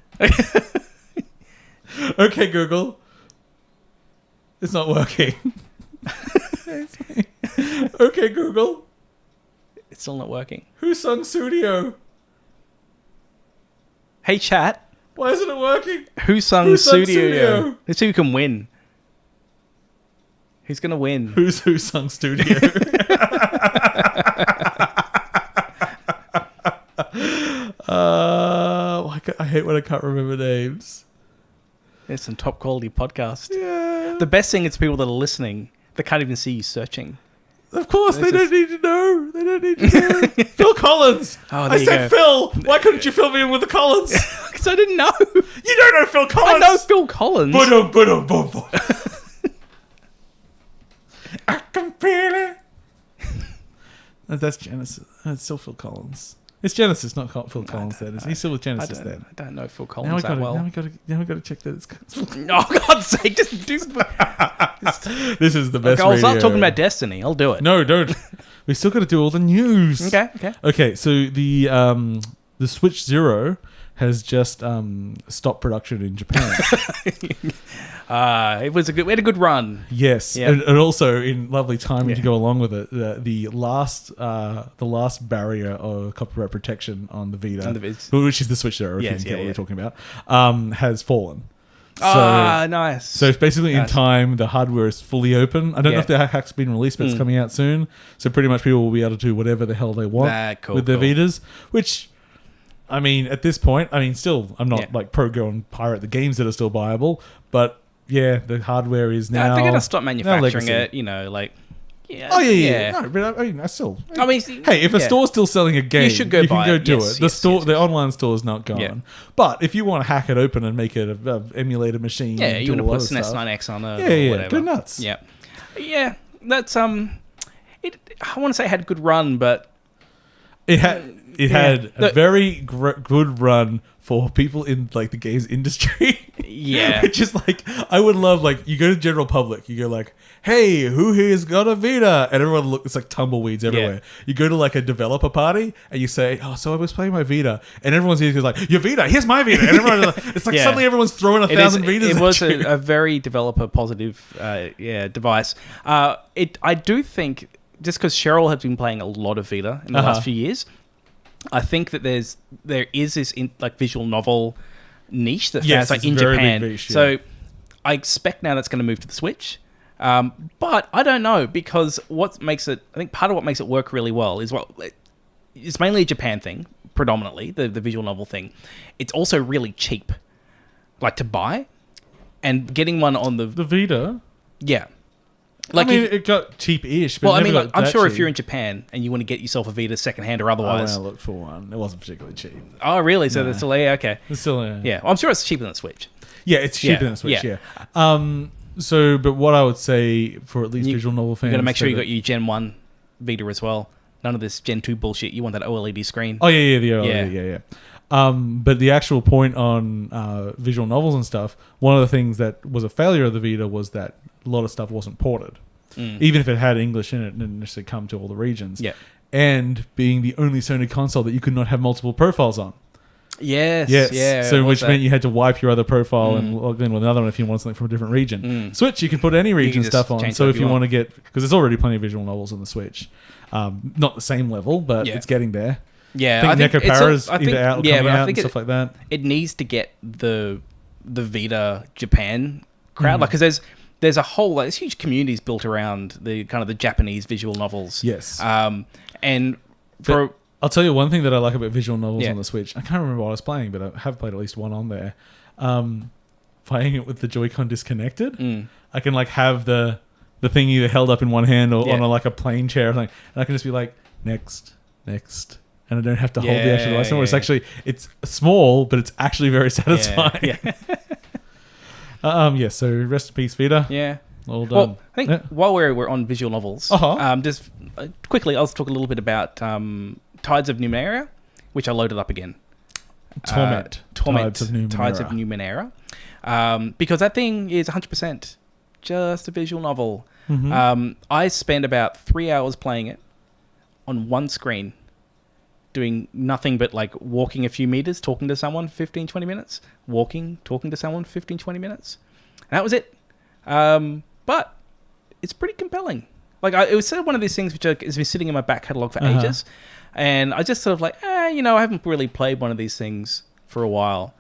Okay, Google. It's not working. Okay, Google.
It's still not working.
Who sung Studio?
Hey, chat.
Why isn't it working?
Who sung Studio? Let's see who can win. Who's going to win?
Who sung Studio? I hate when I can't remember names.
It's some top quality podcast.
Yeah.
The best thing is people that are listening that can't even see you searching.
Of course, they don't need to know. They don't need to know. Phil Collins.
Oh,
I said Phil. Why couldn't you fill me in with the Collins?
Because I didn't know.
You don't know Phil Collins.
I know Phil Collins.
Boom. I can feel it. That's Genesis. It's still Phil Collins. It's Genesis, not Phil Collins. That is. He's still with Genesis then.
I don't know Phil Collins that well.
Now we got to check that it's.
Oh, God's sake! Just do.
This is the best.
Okay, I'll start talking about Destiny. I'll do it.
No, don't. We still got to do all the news. Okay. So the Switch Zero has just stopped production in Japan.
We had a good run.
Yes,
Yep.
and also in lovely timing to go along with it, the last barrier of copyright protection on the Vita, which is the Switch Zero, if you get what we're talking about, has fallen.
Nice.
So it's basically in time, the hardware is fully open. I don't know if the hack's been released, but it's coming out soon. So pretty much people will be able to do whatever the hell they want with their Vitas, which... I mean, at this point, still, I'm not like pro go and pirate the games that are still viable, but yeah, the hardware is now.
They're going to stop manufacturing it, like. Yeah.
Oh yeah. No, but I still. Hey, if a store's still selling a game,
you should go buy
it.
Yes,
the online store is not gone. Yeah. But if you want to hack it open and make it an emulator machine,
you want to put SNES 9X on it, or whatever.
Go nuts.
Yeah. That's I want to say it had a good run, but
it had a very good run for people in like the games industry.
Yeah.
Which is like, I would love, like, you go to general public, you go like, hey, who here's got a Vita? And everyone it's like tumbleweeds everywhere. Yeah. You go to like a developer party and you say, oh, so I was playing my Vita. And everyone's here like, your Vita, here's my Vita. And everyone, it's like suddenly everyone's throwing 1,000 Vitas.
It was a very developer positive device. I do think, just because Cheryl has been playing a lot of Vita in the last few years, I think that there is this visual novel niche that fans like in Japan. Niche, So I expect now that's going to move to the Switch. But I don't know, because what makes it, I think part of what makes it work really well is it's mainly a Japan thing, predominantly, the visual novel thing. It's also really cheap, like to buy, and getting one on the
Vita.
Yeah.
It got cheap-ish. But
I'm sure if you're in Japan and you want to get yourself a Vita secondhand or otherwise.
I looked for one. It wasn't particularly cheap.
Oh, really? So that's still okay.
It's still
yeah. Well, I'm sure it's cheaper than the Switch.
Yeah, it's cheaper than the Switch. Yeah. But what I would say for at least visual novel fans,
you got to make sure you got your Gen 1 Vita as well. None of this Gen 2 bullshit. You want that OLED screen.
Oh yeah, the OLED. Yeah. But the actual point on visual novels and stuff, one of the things that was a failure of the Vita was that a lot of stuff wasn't ported. Even if it had English in it, it didn't necessarily come to all the regions.
Yeah.
And being the only Sony console that you could not have multiple profiles on.
Yes. Yeah.
So which meant you had to wipe your other profile and log in with another one if you want something from a different region. Switch, you can put any region stuff on. So if you want to get, because there's already plenty of visual novels on the Switch, not the same level, but it's getting there.
Yeah,
I think Necropara's either out or coming out and stuff like that.
It needs to get the Vita Japan crowd, because there's a whole there's huge communities built around the kind of the Japanese visual novels.
Yes.
And
I'll tell you one thing that I like about visual novels on the Switch. I can't remember what I was playing, but I have played at least one on there. Playing it with the Joy-Con disconnected, I can like have the thing either held up in one hand or on a plain chair or something, and I can just be like, next. And I don't have to hold the actual device anymore. It's small, but it's actually very satisfying. So rest in peace, Vita.
Yeah.
All done.
Well, I think while we're on visual novels, just quickly, I'll talk a little bit about Tides of Numenera, which I loaded up again.
Torment.
Tides of Numenera. Because that thing is 100% just a visual novel. I spent about 3 hours playing it on one screen, doing nothing but like walking a few meters, talking to someone for 15, 20 minutes, walking, talking to someone for 15, 20 minutes. And that was it. But it's pretty compelling. Like, it was sort of one of these things which has been sitting in my back catalogue for ages. And I just sort of like, I haven't really played one of these things for a while.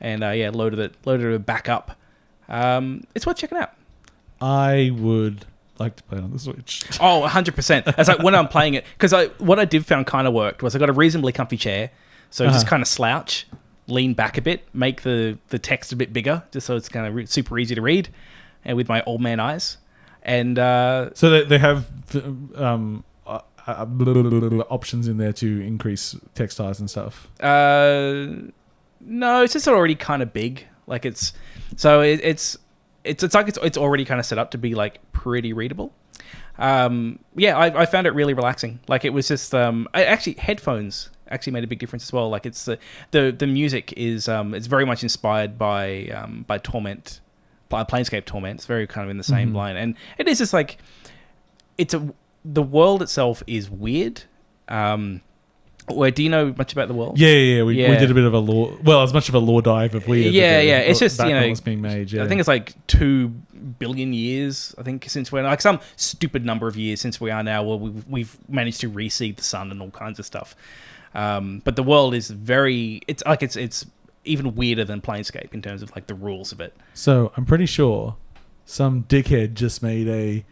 And loaded it back up. It's worth checking out.
I would like to play it on the Switch.
Oh, 100%. It's like when I'm playing it, because what I did found kind of worked was I got a reasonably comfy chair, so just kind of slouch, lean back a bit, make the text a bit bigger, just so it's kind of super easy to read, and with my old man eyes. And
so they have options in there to increase text size and stuff.
No, it's just already kind of big. Like it's already kind of set up to be like pretty readable. I found it really relaxing. Like it was just headphones actually made a big difference as well. Like it's the music is it's very much inspired by Torment, by Planescape Torment. It's very kind of in the same line, and it is just like the world itself is weird. Do you know much about the world?
Yeah. We did a bit of a lore. Well, as much of a lore dive of weird.
Yeah. It's just
what's being made. Yeah.
I think it's like 2 billion years. I think since we're like some stupid number of years since we are now, where we've managed to reseed the sun and all kinds of stuff. But the world is very. It's like it's even weirder than Planescape in terms of like the rules of it.
So I'm pretty sure some dickhead just made a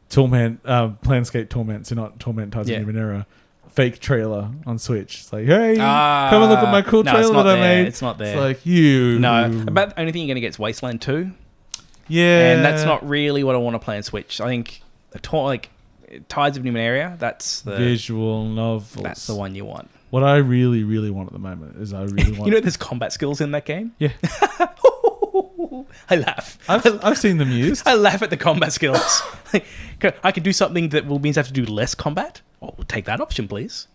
Torment, Planescape Torment, so not Torment Tides of Numenera, fake trailer on Switch. It's like, hey, come and look at my cool trailer that I made.
It's not there.
It's like, you.
No. About the only thing you're going to get is Wasteland 2.
Yeah.
And that's not really what I want to play on Switch. I think Tides of Numenera, that's the
visual novels.
That's the one you want.
What I really, really want at the moment is I really want...
there's combat skills in that game?
Yeah.
I laugh.
I've seen them used.
I laugh at the combat skills. I can do something that means I have to do less combat. Oh, we'll take that option, please.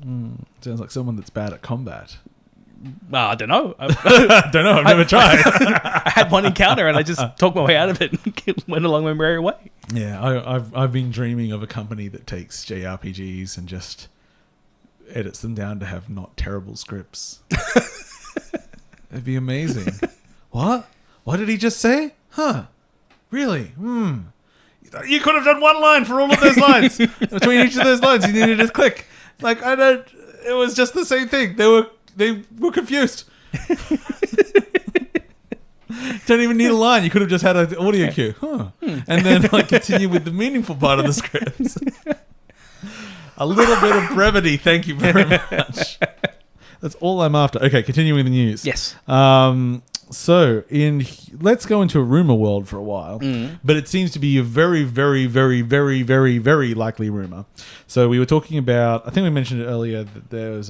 Sounds like someone that's bad at combat.
I don't know.
I don't know. I've never tried.
I had one encounter and I just talked my way out of it and went along my merry way.
Yeah, I've been dreaming of a company that takes JRPGs and just edits them down to have not terrible scripts. It'd be amazing. What? What did he just say? Huh? Really? You could have done one line for all of those lines. Between each of those lines, you needed to click. Like, it was just the same thing. They were confused. Don't even need a line. You could have just had an audio cue. And then continue with the meaningful part of the script. A little bit of brevity. Thank you very much. That's all I'm after. Okay, continuing the news.
Yes.
So, let's go into a rumor world for a while, but it seems to be a very, very, very, very, very, very likely rumor. So we were talking about, I think we mentioned it earlier, that there was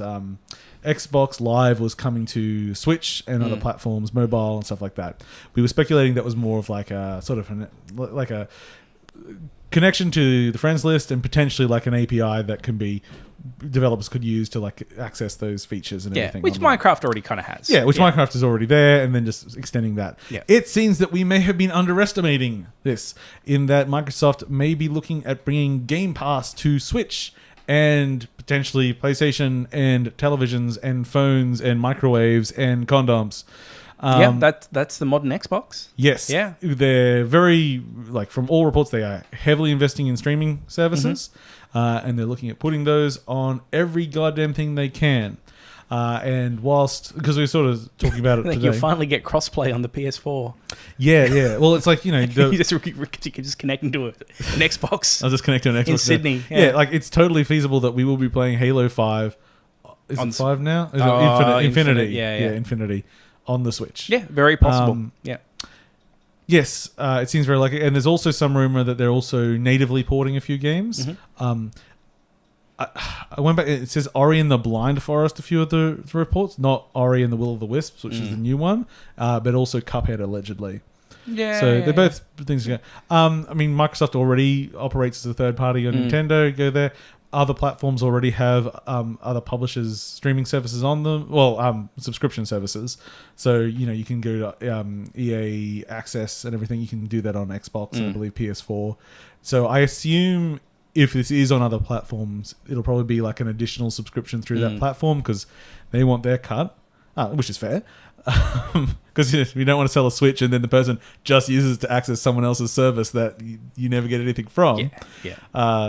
Xbox Live was coming to Switch and other platforms, mobile and stuff like that. We were speculating that was more of like a sort of like a connection to the friends list and potentially like an API that can be developers could use to like access those features and everything.
Which online. Minecraft already kind of has.
Yeah, which Minecraft is already there, and then just extending that.
Yeah.
It seems that we may have been underestimating this, in that Microsoft may be looking at bringing Game Pass to Switch and potentially PlayStation and televisions and phones and microwaves and condoms.
That's the modern Xbox.
Yes.
Yeah.
They're very, from all reports, they are heavily investing in streaming services. And they're looking at putting those on every goddamn thing they can. And because we were sort of talking about it
I think
today.
You'll finally get crossplay on the PS4.
Yeah. Well, it's like,
you can just connect into an Xbox.
I'll just connect to an Xbox.
In Sydney.
Yeah, it's totally feasible that we will be playing Halo 5. Is it 5 now? Is it Infinity?
Yeah,
Infinity on the Switch.
Yeah, very possible.
Yes, it seems very likely. And there's also some rumor that they're also natively porting a few games. I went back. It says Ori and the Blind Forest, a few of the reports, not Ori and the Will of the Wisps, which is the new one, but also Cuphead allegedly. They're both things. I mean, Microsoft already operates as a third party on Nintendo. Go there. Other platforms already have other publishers' streaming services on them. Well, subscription services. So you can go to EA Access and everything. You can do that on Xbox and I believe PS4. So I assume if this is on other platforms, it'll probably be like an additional subscription through that platform because they want their cut, which is fair. Because you don't want to sell a Switch and then the person just uses it to access someone else's service that you never get anything from.
Yeah.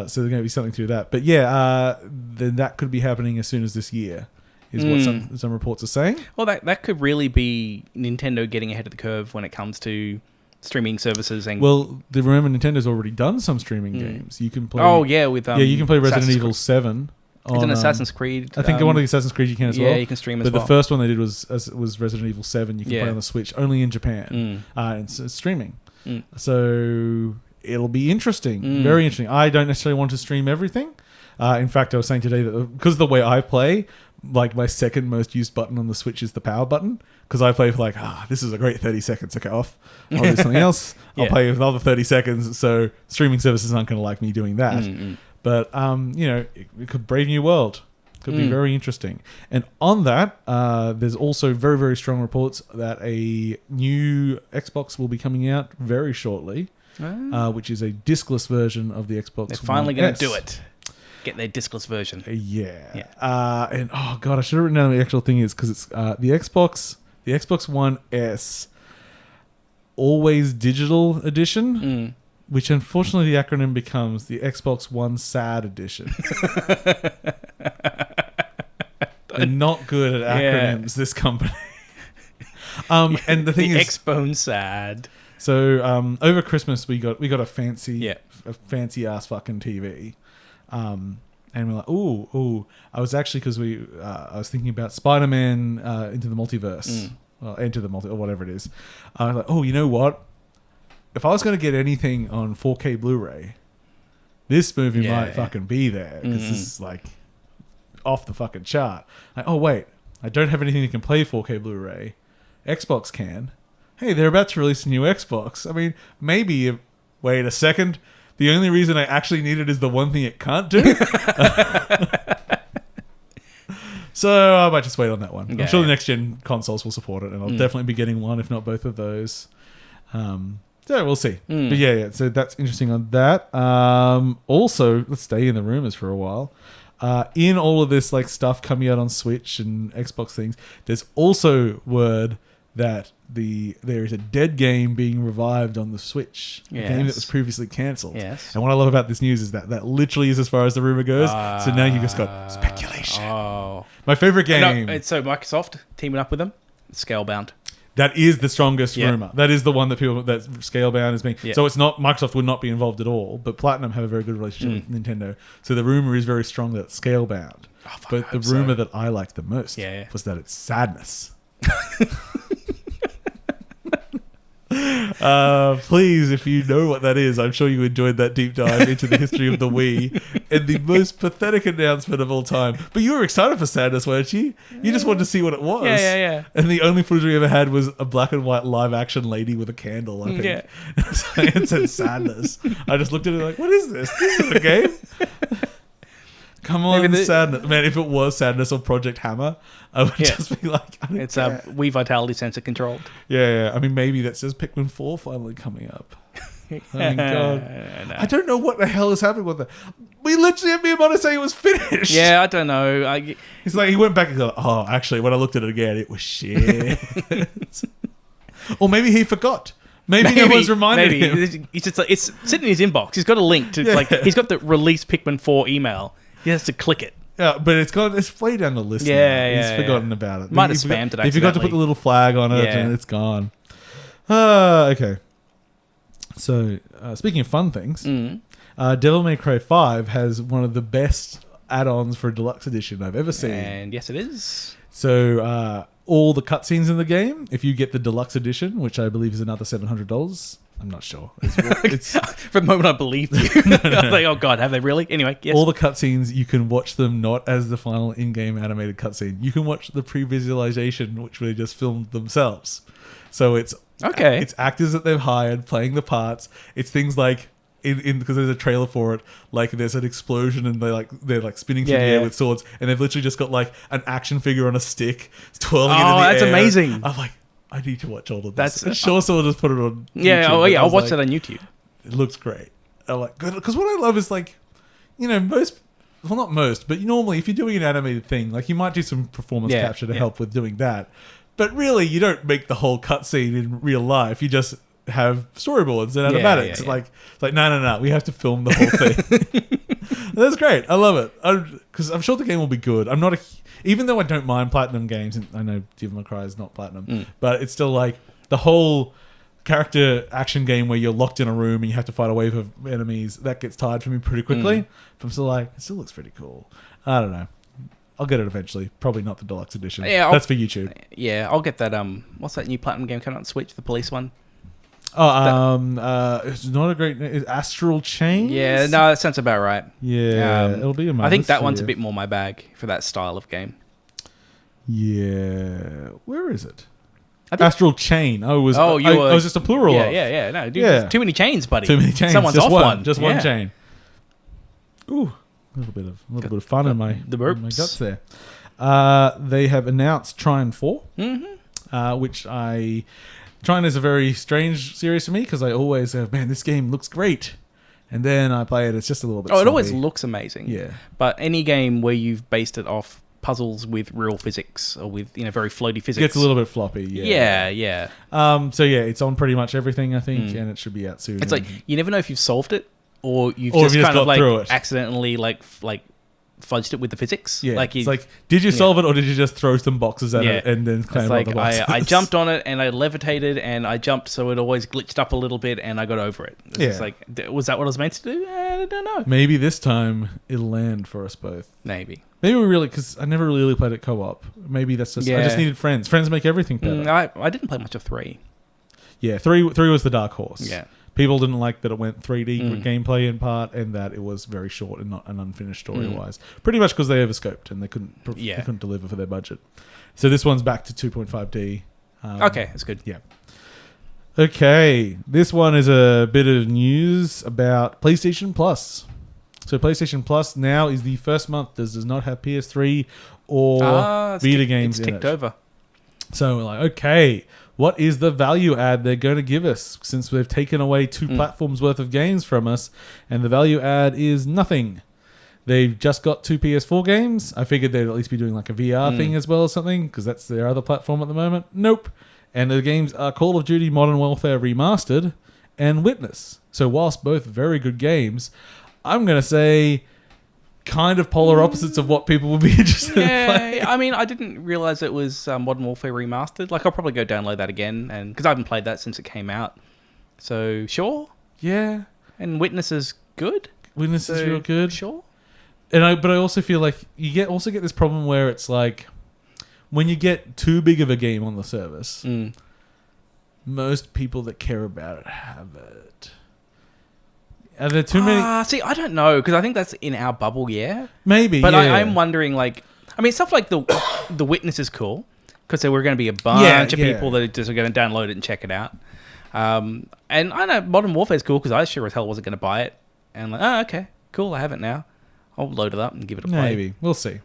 So there's going to be something through that. But yeah, then that could be happening as soon as this year, is what some reports are saying.
Well, that could really be Nintendo getting ahead of the curve when it comes to streaming services. And
remember Nintendo's already done some streaming games. You can play.
Oh yeah, with
you can play Resident Evil 7.
It's an Assassin's Creed.
I think one of the Assassin's Creed you can as well.
Yeah, you can stream as well.
But the first one they did was Resident Evil 7. You can play on the Switch, only in Japan. It's streaming. So it'll be interesting. Very interesting. I don't necessarily want to stream everything. In fact, I was saying today that because of the way I play, like my second most used button on the Switch is the power button. Because I play for this is a great 30 seconds. Okay, off. I'll do something else. I'll play with another 30 seconds. So streaming services aren't going to like me doing that. But, it could brave new world. Could be very interesting. And on that, there's also very, very strong reports that a new Xbox will be coming out very shortly, which is a discless version of the Xbox.
They're finally going to do it. Get their discless version.
Yeah. And, oh, God, I should have written down what the actual thing is because it's the Xbox One S Always Digital Edition. Which unfortunately the acronym becomes the Xbox One Sad Edition. They're not good at acronyms, this company. And the thing is,
Xbone Sad.
So over Christmas we got a fancy ass fucking TV, and we're like, ooh. I was actually because I was thinking about Spider-Man Into the Multiverse, Enter the Multi or whatever it is. I was like, oh, you know what? If I was going to get anything on 4K Blu-ray, this movie might fucking be there because this is like off the fucking chart. Like, oh wait, I don't have anything that can play 4K Blu-ray. Xbox can. Hey, they're about to release a new Xbox. I mean, maybe. Wait a second. The only reason I actually need it is the one thing it can't do. So I might just wait on that one. I'm sure the next gen consoles will support it, and I'll definitely be getting one, if not both of those. So we'll see. But yeah. So that's interesting on that. Also, let's stay in the rumors for a while. In all of this like stuff coming out on Switch and Xbox things, there's also word that there is a dead game being revived on the Switch. A game that was previously cancelled.
Yes. And
what I love about this news is that literally is as far as the rumor goes. So now you've just got speculation. My favorite game.
No, so Microsoft teaming up with them. Scalebound.
That is the strongest rumor. That is the one that Scalebound is being. So it's not Microsoft would not be involved at all, but Platinum have a very good relationship with Nintendo. So the rumor is very strong that it's Scalebound. But the rumor that I liked the most was that it's Sadness. Please, if you know what that is, I'm sure you enjoyed that deep dive into the history of the Wii and the most pathetic announcement of all time. But you were excited for Sadness, weren't you? You just wanted to see what it was.
Yeah.
And the only footage we ever had was a black and white live action lady with a candle, I think. So it said Sadness. I just looked at it like, what is this? This is a game? Come on, Sadness. Man, if it was Sadness or Project Hammer, I would just be like, I don't
it's
care.
Wii Vitality sensor controlled.
Yeah. I mean, maybe that's just Pikmin 4 finally coming up. Oh, my God. No. I don't know what the hell is happening with that. We literally had Miyamoto say it was finished.
Yeah, I don't know.
He's like, he went back and goes, oh, actually, when I looked at it again, it was shit. Or maybe he forgot. Maybe no one's reminded him.
It's just like, it's sitting in his inbox. He's got a link to, he's got the release Pikmin 4 email. He has to click it.
Yeah, but it's way down the list. He's forgotten about it.
Might have spammed it accidentally.
He forgot to put the little flag on it, and it's gone. Okay. So, speaking of fun things, Devil May Cry 5 has one of the best add-ons for a deluxe edition I've ever seen.
And yes, it is.
So, all the cutscenes in the game, if you get the deluxe edition, which I believe is another $700. I'm not sure.
For the moment, I believed you. I was like, oh, God, have they really? Anyway, yes.
All the cutscenes, you can watch them not as the final in-game animated cutscene. You can watch the pre-visualization, which they just filmed themselves. So it's actors that they've hired playing the parts. It's things like, because there's a trailer for it, like there's an explosion and they're spinning through the air with swords, and they've literally just got like an action figure on a stick twirling it in the air. Oh, that's
amazing.
I'm like, I need to watch all of this. Sure, someone just put it on YouTube.
I'll watch that on YouTube.
It looks great. I'm like, because what I love is like, most, well, not most, but normally if you're doing an animated thing, like you might do some performance capture to help with doing that. But really, you don't make the whole cutscene in real life. You just have storyboards and animatics. It's like, no, we have to film the whole thing. That's great. I love it. Because I'm sure the game will be good. I'm not even though I don't mind platinum games, and I know Devil May Cry is not platinum, but it's still like the whole character action game where you're locked in a room and you have to fight a wave of enemies. That gets tired for me pretty quickly. But I'm still like, it still looks pretty cool. I don't know. I'll get it eventually. Probably not the deluxe edition. Yeah, that's for YouTube.
Yeah, I'll get that. What's that new platinum game coming out on Switch? The police one.
It's not a great name. Astral Chain?
Yeah, no, that sounds about right.
Yeah, it'll be
I think that one's a bit more my bag for that style of game.
Yeah. Where is it? Astral Chain. I was just a plural.
Yeah. No, dude, too many chains, buddy.
Too many chains.
Someone's
just
off one.
Just one chain. Ooh, a little bit of fun in my guts there. They have announced Trine 4, which Trine is a very strange series for me because I always have, man, this game looks great. And then I play it, it's just a little bit sloppy.
It always looks amazing.
Yeah.
But any game where you've based it off puzzles with real physics or with, very floaty physics.
Gets a little bit floppy,
yeah.
So it's on pretty much everything, I think, and it should be out soon.
It's like, you never know if you've solved it or you've just kind of like accidentally like fudged it with the physics.
Yeah, it's like, did you solve it or did you just throw some boxes at it and then climb up the boxes?
I jumped on it and I levitated and I jumped so it always glitched up a little bit and I got over it. It's like, was that what I was meant to do? I don't know.
Maybe this time it'll land for us both.
Maybe
we really, because I never really played it co-op. Maybe that's just, I just needed friends. Friends make everything better.
I didn't play much of 3.
Yeah, 3 was the dark horse.
Yeah.
People didn't like that it went 3D gameplay in part, and that it was very short and not an unfinished story-wise. Pretty much because they overscoped and they couldn't deliver for their budget. So this one's back to 2.5D.
Okay, that's good.
Yeah. Okay, this one is a bit of news about PlayStation Plus. So PlayStation Plus now is the first month that does not have PS3 or Vita games in it.
It's ticked over.
So we're like, okay, what is the value add they're going to give us since they've taken away 2 platforms worth of games from us, and the value add is nothing. They've just got 2 PS4 games. I figured they'd at least be doing like a VR thing as well or something, because that's their other platform at the moment. Nope. And the games are Call of Duty Modern Warfare Remastered and Witness. So whilst both very good games, I'm going to say kind of polar opposites of what people would be interested in playing.
I mean, I didn't realize it was Modern Warfare Remastered. Like, I'll probably go download that again, and because I haven't played that since it came out. So, sure.
Yeah.
And Witness is good.
Witness is real good.
Sure.
But I also feel like you also get this problem where it's like, when you get too big of a game on the service, most people that care about it have it. Are there too many?
See, I don't know, because I think that's in our bubble,
Maybe,
but I'm wondering, like, I mean, stuff like the Witness is cool, because there were going to be a bunch of people that are just going to download it and check it out. And I know Modern Warfare is cool, because I sure as hell wasn't going to buy it. And like, okay, cool, I have it now. I'll load it up and give it a play.
Maybe. We'll see.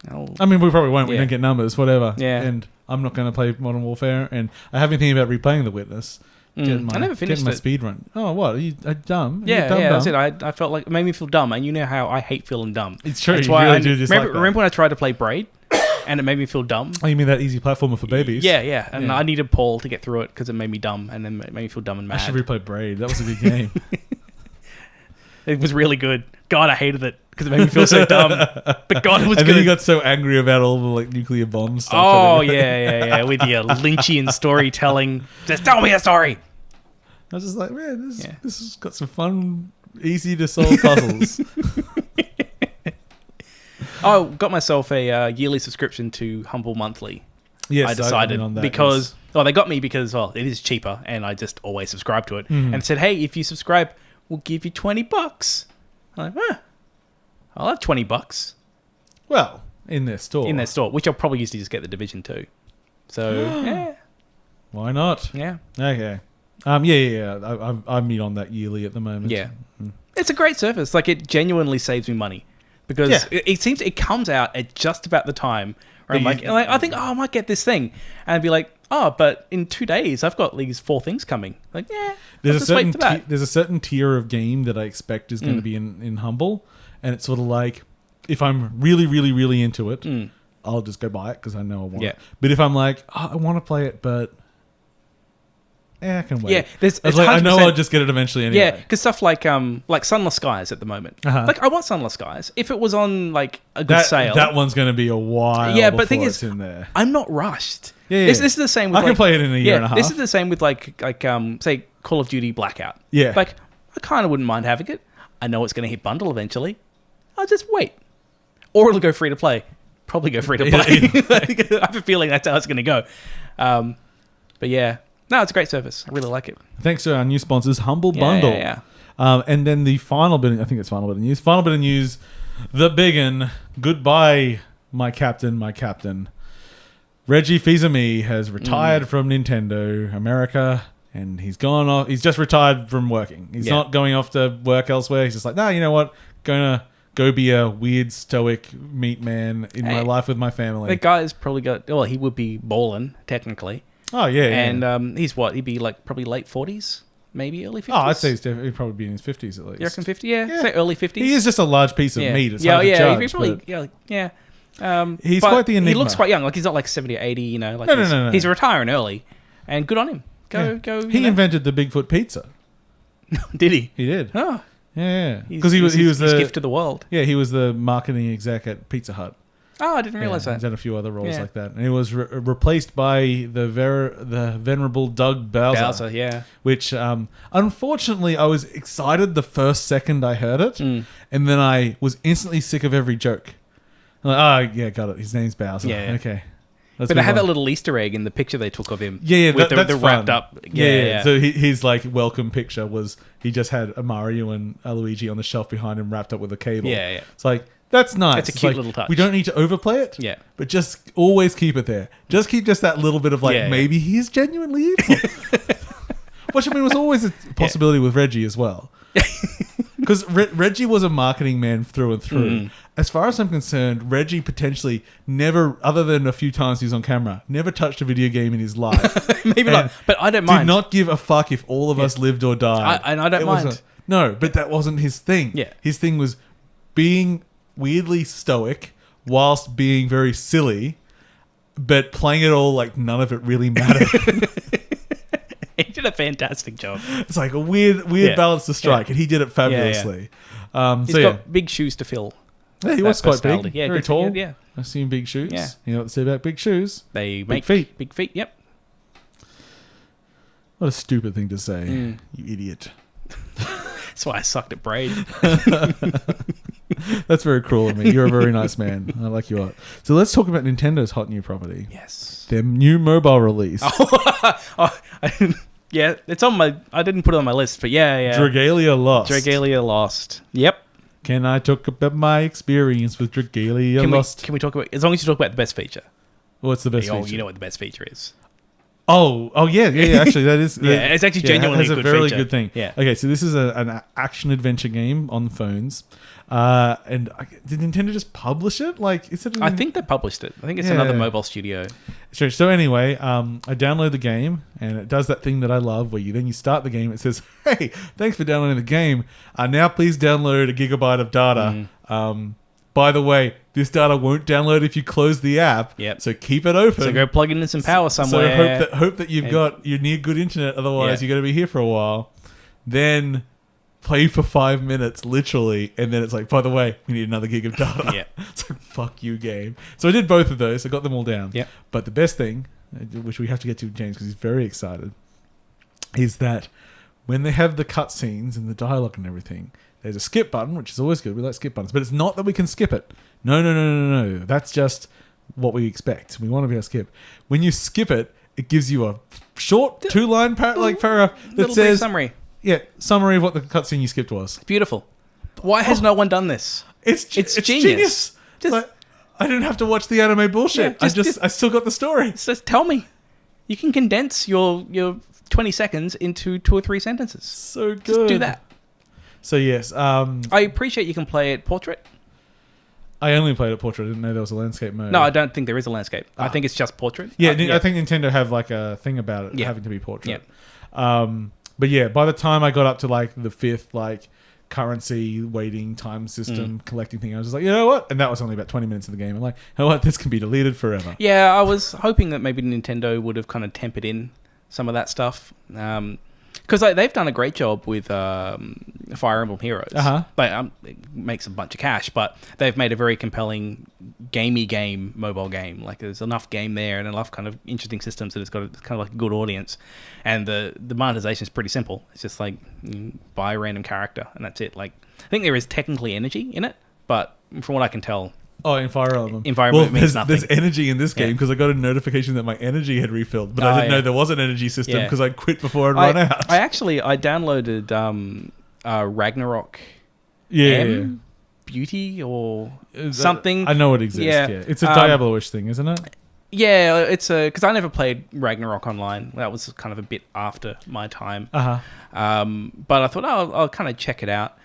I mean, we probably won't. We don't get numbers, whatever.
Yeah.
And I'm not going to play Modern Warfare, and I have been thinking about replaying The Witness.
I never finished
my speed run. Oh, what? Are you dumb?
Yeah, that's it. I felt like it made me feel dumb, and you know how I hate feeling dumb.
It's true. That's why really do dislike that.
Remember when I tried to play Braid, and it made me feel dumb?
Oh, you mean that easy platformer for babies?
Yeah. And I needed Paul to get through it because it made me dumb, and then it made me feel dumb and mad.
I should replay Braid. That was a good game.
It was really good. God, I hated it because it made me feel so dumb. But God, it was good.
And then you got so angry about all the like nuclear bombs stuff.
Oh, yeah. With your Lynchian storytelling. Just tell me a story.
I was just like, man, this has got some fun, easy to solve puzzles.
Got myself a yearly subscription to Humble Monthly.
Yes,
I decided
on that,
because they got me because it is cheaper and I just always subscribe to it. And it said, hey, if you subscribe, we'll give you $20. I'm like, I'll have $20.
Well, in their store,
which I'll probably usually just get the Division 2. So yeah,
why not?
Yeah.
Okay. I'm on that yearly at the moment.
Yeah. It's a great service. Like, it genuinely saves me money because it seems it comes out at just about the time where I'm like, I think, I might get this thing, and I'd be like, but in 2 days I've got these 4 things coming. Like,
there's a certain tier of game that I expect is going to be in Humble, and it's sort of like if I'm really, really, really into it, I'll just go buy it because I know I want it. But if I'm like, I want to play it, but I can wait.
Yeah, it's
like, I know I'll just get it eventually anyway.
Yeah, because stuff like Sunless Skies at the moment. Like I want Sunless Skies. If it was on like a good sale,
that one's going to be a while.
Yeah, but the thing is,
in there.
I'm not rushed.
Yeah,
This is the same. With
I can play it in a year and a half.
This is the same with like say Call of Duty Blackout.
Yeah,
like I kind of wouldn't mind having it. I know it's going to hit bundle eventually. I'll just wait, or it'll go free to play. Probably go free to play. I have a feeling that's how it's going to go. But yeah. No, it's a great service. I really like it.
Thanks to our new sponsors, Humble Bundle.
Yeah.
And then the final bit, I think it's final bit of news. Final bit of news, the big un. Goodbye, my captain. Reggie Fils-Aimé has retired from Nintendo America, and he's gone off. He's just retired from working. He's not going off to work elsewhere. He's just like, you know what? Gonna go be a weird, stoic meat man in my life with my family.
The guy's probably got... Well, he would be ballin', technically.
Oh, yeah.
And he's what? He'd be like probably late 40s? Maybe early 50s?
Oh, I'd say he'd probably be in his 50s at least.
You reckon 50? Yeah. Say early 50s.
He is just a large piece of meat. It's hard to judge, he's quite the enigma.
He looks quite young. Like he's not like 70 or 80, you know. Like
No.
He's retiring early. And good on him. Go.
He invented the Bigfoot pizza.
Did he?
He did.
Oh.
Yeah. Because he was
his gift to the world.
Yeah, he was the marketing exec at Pizza Hut.
Oh, I didn't realize that.
He's had a few other roles like that. And he was replaced by the venerable Doug Bowser. Which, unfortunately, I was excited the first second I heard it. And then I was instantly sick of every joke. I'm like, got it. His name's Bowser. Yeah. Okay.
But they had that little Easter egg in the picture they took of him.
With
that's the wrapped up. Yeah.
So his like welcome picture was he just had a Mario and a Luigi on the shelf behind him wrapped up with a cable.
Yeah.
It's like, that's nice.
It's a cute little touch.
We don't need to overplay it.
Yeah.
But just always keep it there. Just keep just that little bit of like, maybe he's genuinely evil. Which I mean was always a possibility with Reggie as well. Because Reggie was a marketing man through and through. As far as I'm concerned, Reggie potentially never, other than a few times he was on camera, never touched a video game in his life.
Maybe not, but I don't mind.
Did not give a fuck if all of us lived or died.
I don't mind.
No, but that wasn't his thing.
Yeah.
His thing was being weirdly stoic whilst being very silly, but playing it all like none of it really mattered.
He did a fantastic job.
It's like a weird balance to strike, and he did it fabulously.
He's got big shoes to fill.
Yeah, he was quite big.
Yeah,
very tall.
Yeah.
I've seen big shoes.
Yeah.
You know what they say about big shoes?
They
big
make
feet.
Big feet, yep.
What a stupid thing to say, you idiot.
That's why I sucked at braid.
That's very cruel of me. You're a very nice man. I like you a lot. So let's talk about Nintendo's hot new property.
Yes.
Their new mobile release.
Yeah, it's on my... I didn't put it on my list, but yeah.
Dragalia
Lost. Yep.
Can I talk about my experience with Dragalia Lost?
Can we talk about... As long as you talk about the best feature.
What's the best feature?
You know what the best feature is.
Oh, yeah. Actually, that is...
it's actually genuinely a good feature.
It's a very good thing.
Yeah.
Okay, so this is an action-adventure game on phones. And did Nintendo just publish it? Like, is it?
I think they published it. I think it's another mobile studio.
Strange. So anyway, I download the game, and it does that thing that I love, where you start the game. It says, "Hey, thanks for downloading the game. Now please download a gigabyte of data. By the way, this data won't download if you close the app.
Yep.
So keep it open.
So go plug in some power somewhere.
So hope that you're near good internet. Otherwise, you're going to be here for a while. Then play for 5 minutes, literally, and then it's like, by the way, we need another gig of data.
Yeah.
It's like, fuck you, game. So I did both of those. I got them all down.
Yeah.
But the best thing, which we have to get to James because he's very excited, is that when they have the cutscenes and the dialogue and everything, there's a skip button, which is always good. We like skip buttons. But it's not that we can skip it. No. That's just what we expect. We want to be able to skip. When you skip it, it gives you a short 2-line paragraph that says...
summary.
Yeah, summary of what the cutscene you skipped was.
Beautiful. Why has no one done this?
It's genius. I didn't have to watch the anime bullshit. I still got the story.
Just tell me. You can condense your 20 seconds into 2 or 3 sentences.
So good.
Just do that.
So yes,
I appreciate you can play it portrait.
I only played it portrait. I didn't know there was a landscape mode.
No, I don't think there is a landscape. I think it's just portrait.
Yeah, I think Nintendo have like a thing about it having to be portrait.
Yeah.
But yeah, by the time I got up to like the 5th currency waiting time system collecting thing. I was just like, you know what? And that was only about 20 minutes of the game. I'm like, you know what? This can be deleted forever.
Yeah, I was hoping that maybe Nintendo would have kind of tempered in some of that stuff. Because they've done a great job with Fire Emblem Heroes. It makes a bunch of cash, but they've made a very compelling mobile game. Like there's enough game there and enough kind of interesting systems that it's got kind of like a good audience. And the monetization is pretty simple. It's just like you buy a random character and that's it. Like I think there is technically energy in it, but from what I can tell,
in Fire Emblem.
Environment means nothing.
There's energy in this game because I got a notification that my energy had refilled, but I didn't know there was an energy system because I quit before it ran out.
I downloaded Ragnarok Beauty or something.
I know it exists. Yeah. It's a Diablo-ish thing, isn't it?
Yeah, it's because I never played Ragnarok online. That was kind of a bit after my time. But I thought I'll kind of check it out.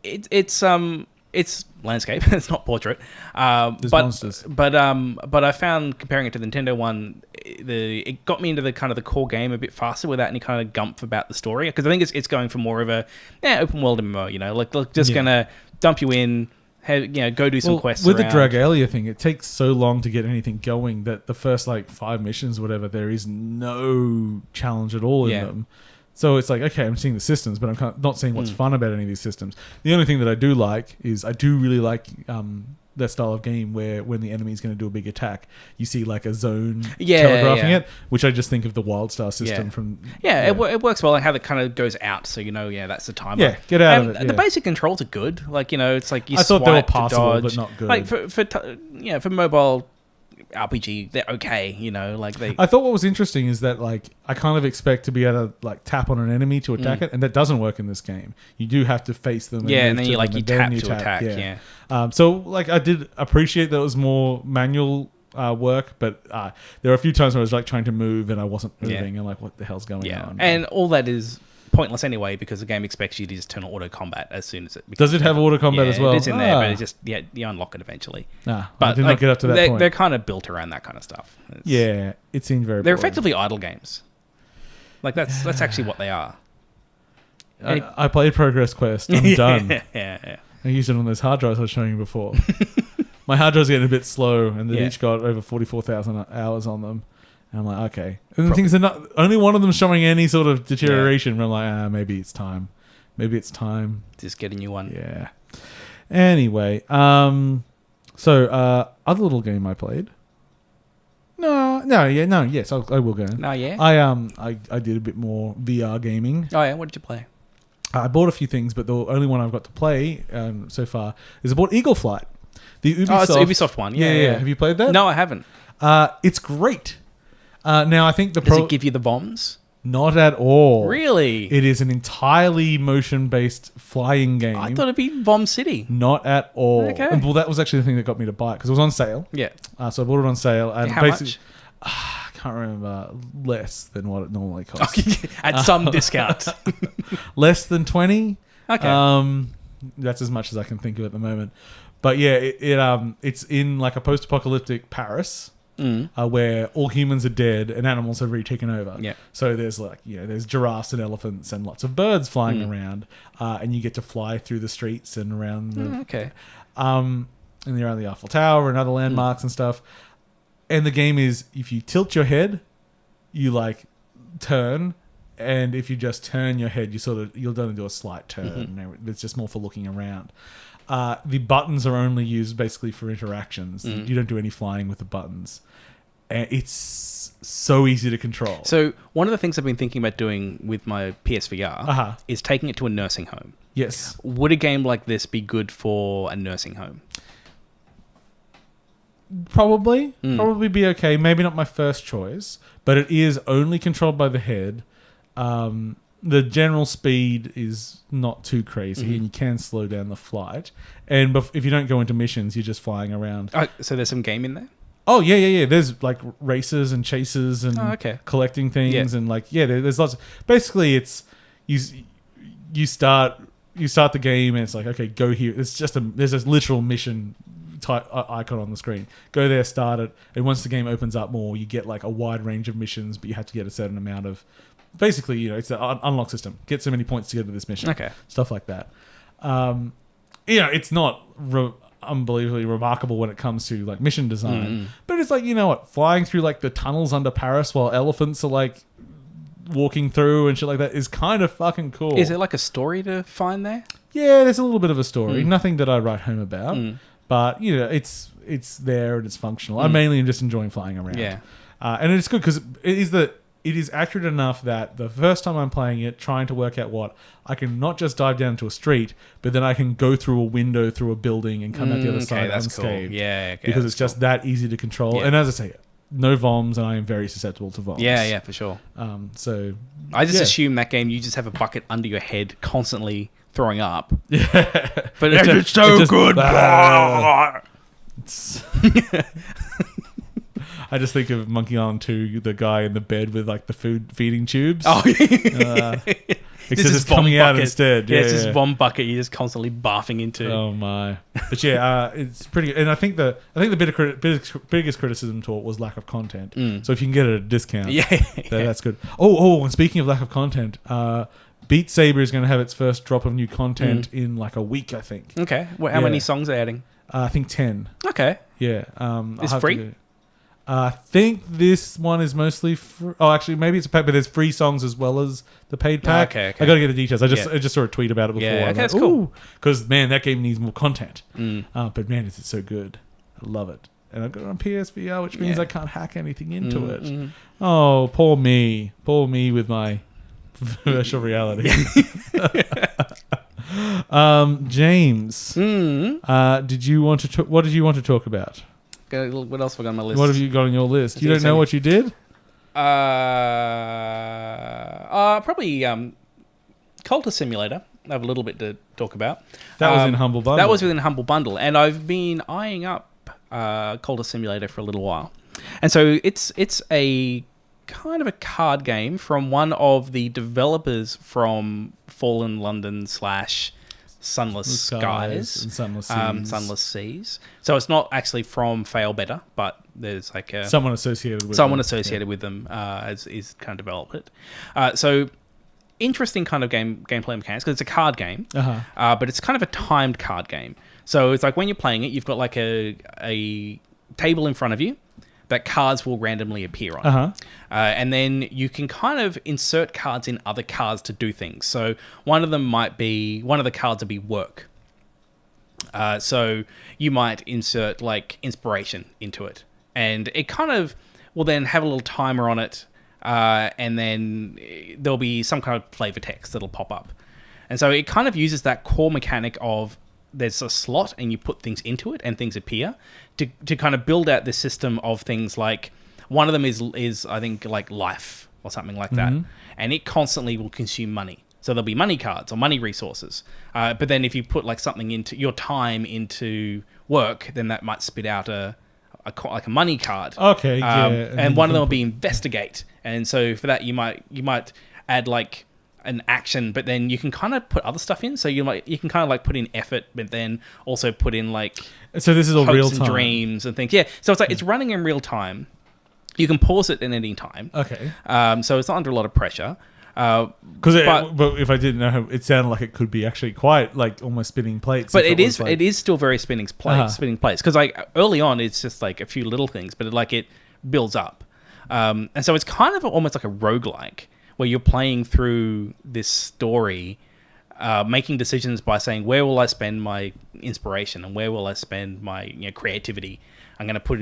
It's landscape. It's not portrait.
There's monsters.
But I found comparing it to the Nintendo one, it got me into the kind of the core game a bit faster without any kind of gumph about the story. Because I think it's going for more of a open world MMO. You know, like just gonna dump you in. Go do some quests.
With
around.
the Dragalia thing, it takes so long to get anything going that the first 5 missions, whatever, there is no challenge at all in them. So it's like, okay, I'm seeing the systems, but I'm not seeing what's fun about any of these systems. The only thing that I do like is I do really like that style of game where when the enemy is going to do a big attack, you see like a zone telegraphing it, which I just think of the WildStar system from...
Yeah, it works well, like how it kind of goes out, so that's the timer.
Yeah, get out of it.
The basic controls are good. Like, it's like you
I thought they were
passable,
but not good.
Like for mobile RPG, they're okay,
I thought what was interesting is that I kind of expect to be able to tap on an enemy to attack it, and that doesn't work in this game. You do have to face them.
And then you tap to attack.
So I did appreciate that it was more manual work, but there were a few times where I was trying to move and I wasn't moving, and what the hell's going on?
And all that is pointless anyway because the game expects you to just turn on auto combat as soon as it becomes...
Does it have auto combat as well?
It's in there, but it's just you unlock it eventually.
But I did not get up to that point.
They're kind of built around that kind of stuff.
It seemed very...
They're effectively idle games. That's actually what they are.
I played Progress Quest. I'm done.
Yeah.
I used it on those hard drives I was showing you before. My hard drives getting a bit slow, and they've each got over 44,000 hours on them. And I'm like, okay. And the things are not... Only one of them showing any sort of deterioration. But I'm like, maybe it's time.
Just get a new one.
Yeah. Anyway, so other little game I played. Yes, I will go.
No, yeah.
I did a bit more VR gaming.
Oh yeah, what did you play?
I bought a few things, but the only one I've got to play so far is I bought Eagle Flight. The Ubisoft.
It's the Ubisoft one. Yeah.
Have you played that?
No, I haven't.
It's great. Now I think
Does it give you the bombs?
Not at all.
Really?
It is an entirely motion-based flying game.
I thought it'd be Bomb City.
Not at all.
Okay.
And, well, that was actually the thing that got me to buy it because it was on sale.
Yeah.
So I bought it on sale. And
how much?
I can't remember. Less than what it normally costs.
At some discount.
Less than 20.
Okay.
That's as much as I can think of at the moment. But yeah, it's in a post-apocalyptic Paris. Where all humans are dead and animals have retaken over. Yeah. So there's there's giraffes and elephants and lots of birds flying around, and you get to fly through the streets and around. And around the Eiffel Tower and other landmarks and stuff. And the game is if you tilt your head, you turn, and if you just turn your head, you'll only do a slight turn. It's just more for looking around. The buttons are only used basically for interactions. You don't do any flying with the buttons. And it's so easy to control.
So one of the things I've been thinking about doing with my PSVR is taking it to a nursing home.
Yes.
Would a game like this be good for a nursing home?
Probably. Probably be okay. Maybe not my first choice, but it is only controlled by the head. The general speed is not too crazy, and you can slow down the flight. And if you don't go into missions, you're just flying around.
So there's some game in there?
Oh, yeah. There's races and chases and collecting things and there's lots. Basically, it's you start the game and it's okay, go here. It's just there's a literal mission type icon on the screen. Go there, start it, and once the game opens up more, you get a wide range of missions, but you have to get a certain amount of basically, you know, it's an unlock system. Get so many points to get to this mission.
Okay.
Stuff like that. You know, it's not unbelievably remarkable when it comes to like mission design, but it's like, you know what, flying through like the tunnels under Paris while elephants are like walking through and shit like that is kind of fucking cool.
Is there like a story to find there?
Yeah, there's a little bit of a story. Nothing that I write home about, but you know, it's there and it's functional. I mainly am just enjoying flying around.
Yeah.
And it's good because it is accurate enough that the first time I'm playing it, trying to work out what I can not just dive down to a street, but then I can go through a window through a building and come out the other side unscathed.
Cool. Yeah, okay,
because it's just that easy to control.
Yeah.
And as I say, no VOMs, and I am very susceptible to VOMs.
Yeah, for sure.
So
I just assume that game you just have a bucket under your head constantly throwing up.
Yeah,
but it's so good.
I just think of Monkey Island 2, the guy in the bed with like the food feeding tubes.
Oh,
except it's coming out instead.
Yeah, it's just vom bucket you're just constantly barfing into.
Oh my! But yeah, it's pretty good. And I think the biggest criticism to it was lack of content. So if you can get it at a discount, that's good. Oh, and speaking of lack of content, Beat Saber is going to have its first drop of new content in like a week, I think.
Okay. Well, how many songs are adding?
I think 10.
Okay.
Yeah.
It's free?
I think this one is mostly free. Oh, actually, maybe it's a pack, but there's free songs as well as the paid pack.
Okay.
I got to get the details. I just saw a tweet about it before.
Yeah, okay, that's cool.
Because, man, that game needs more content. But, man, is it so good. I love it. And I've got it on PSVR, which means I can't hack anything into it. Oh, poor me. Poor me with my virtual reality. James, did you want to what did you want to talk about?
What else have I got on my list?
What have you got on your list? You don't know what you did?
Probably Cultist Simulator. I have a little bit to talk about.
That was in Humble Bundle.
That was within Humble Bundle, and I've been eyeing up Cultist Simulator for a little while. And so it's a kind of a card game from one of the developers from Fallen London / Sunless Skies
and Sunless Seas.
Sunless Seas. So it's not actually from Fail Better, but there's like
someone associated with
them as is kind of developed it. So interesting kind of gameplay mechanics because it's a card game, but it's kind of a timed card game. So it's like when you're playing it, you've got like a table in front of you that cards will randomly appear on. And then you can kind of insert cards in other cards to do things. So one of the cards will be work. So you might insert like inspiration into it. And it kind of will then have a little timer on it. And then there'll be some kind of flavor text that'll pop up. And so it kind of uses that core mechanic of there's a slot and you put things into it and things appear to kind of build out this system of things like one of them is I think like life or something like that. And it constantly will consume money. So there'll be money cards or money resources. But then if you put like something into your time into work, then that might spit out a money card.
Okay, yeah.
And one of them will be investigate. And so for that you might add like an action, but then you can kind of put other stuff in. So you can kind of like put in effort, but then also put in like
so this is all real time,
and dreams and things. Yeah, so it's like it's running in real time. You can pause it at any time.
Okay.
So it's not under a lot of pressure.
But if I didn't know how, it sounded like it could be actually quite like almost spinning plates.
But it is still very spinning plates. Because like early on, it's just like a few little things, but it builds up. And so it's kind of almost like a roguelike where you're playing through this story, making decisions by saying, where will I spend my inspiration and where will I spend my creativity? I'm going to put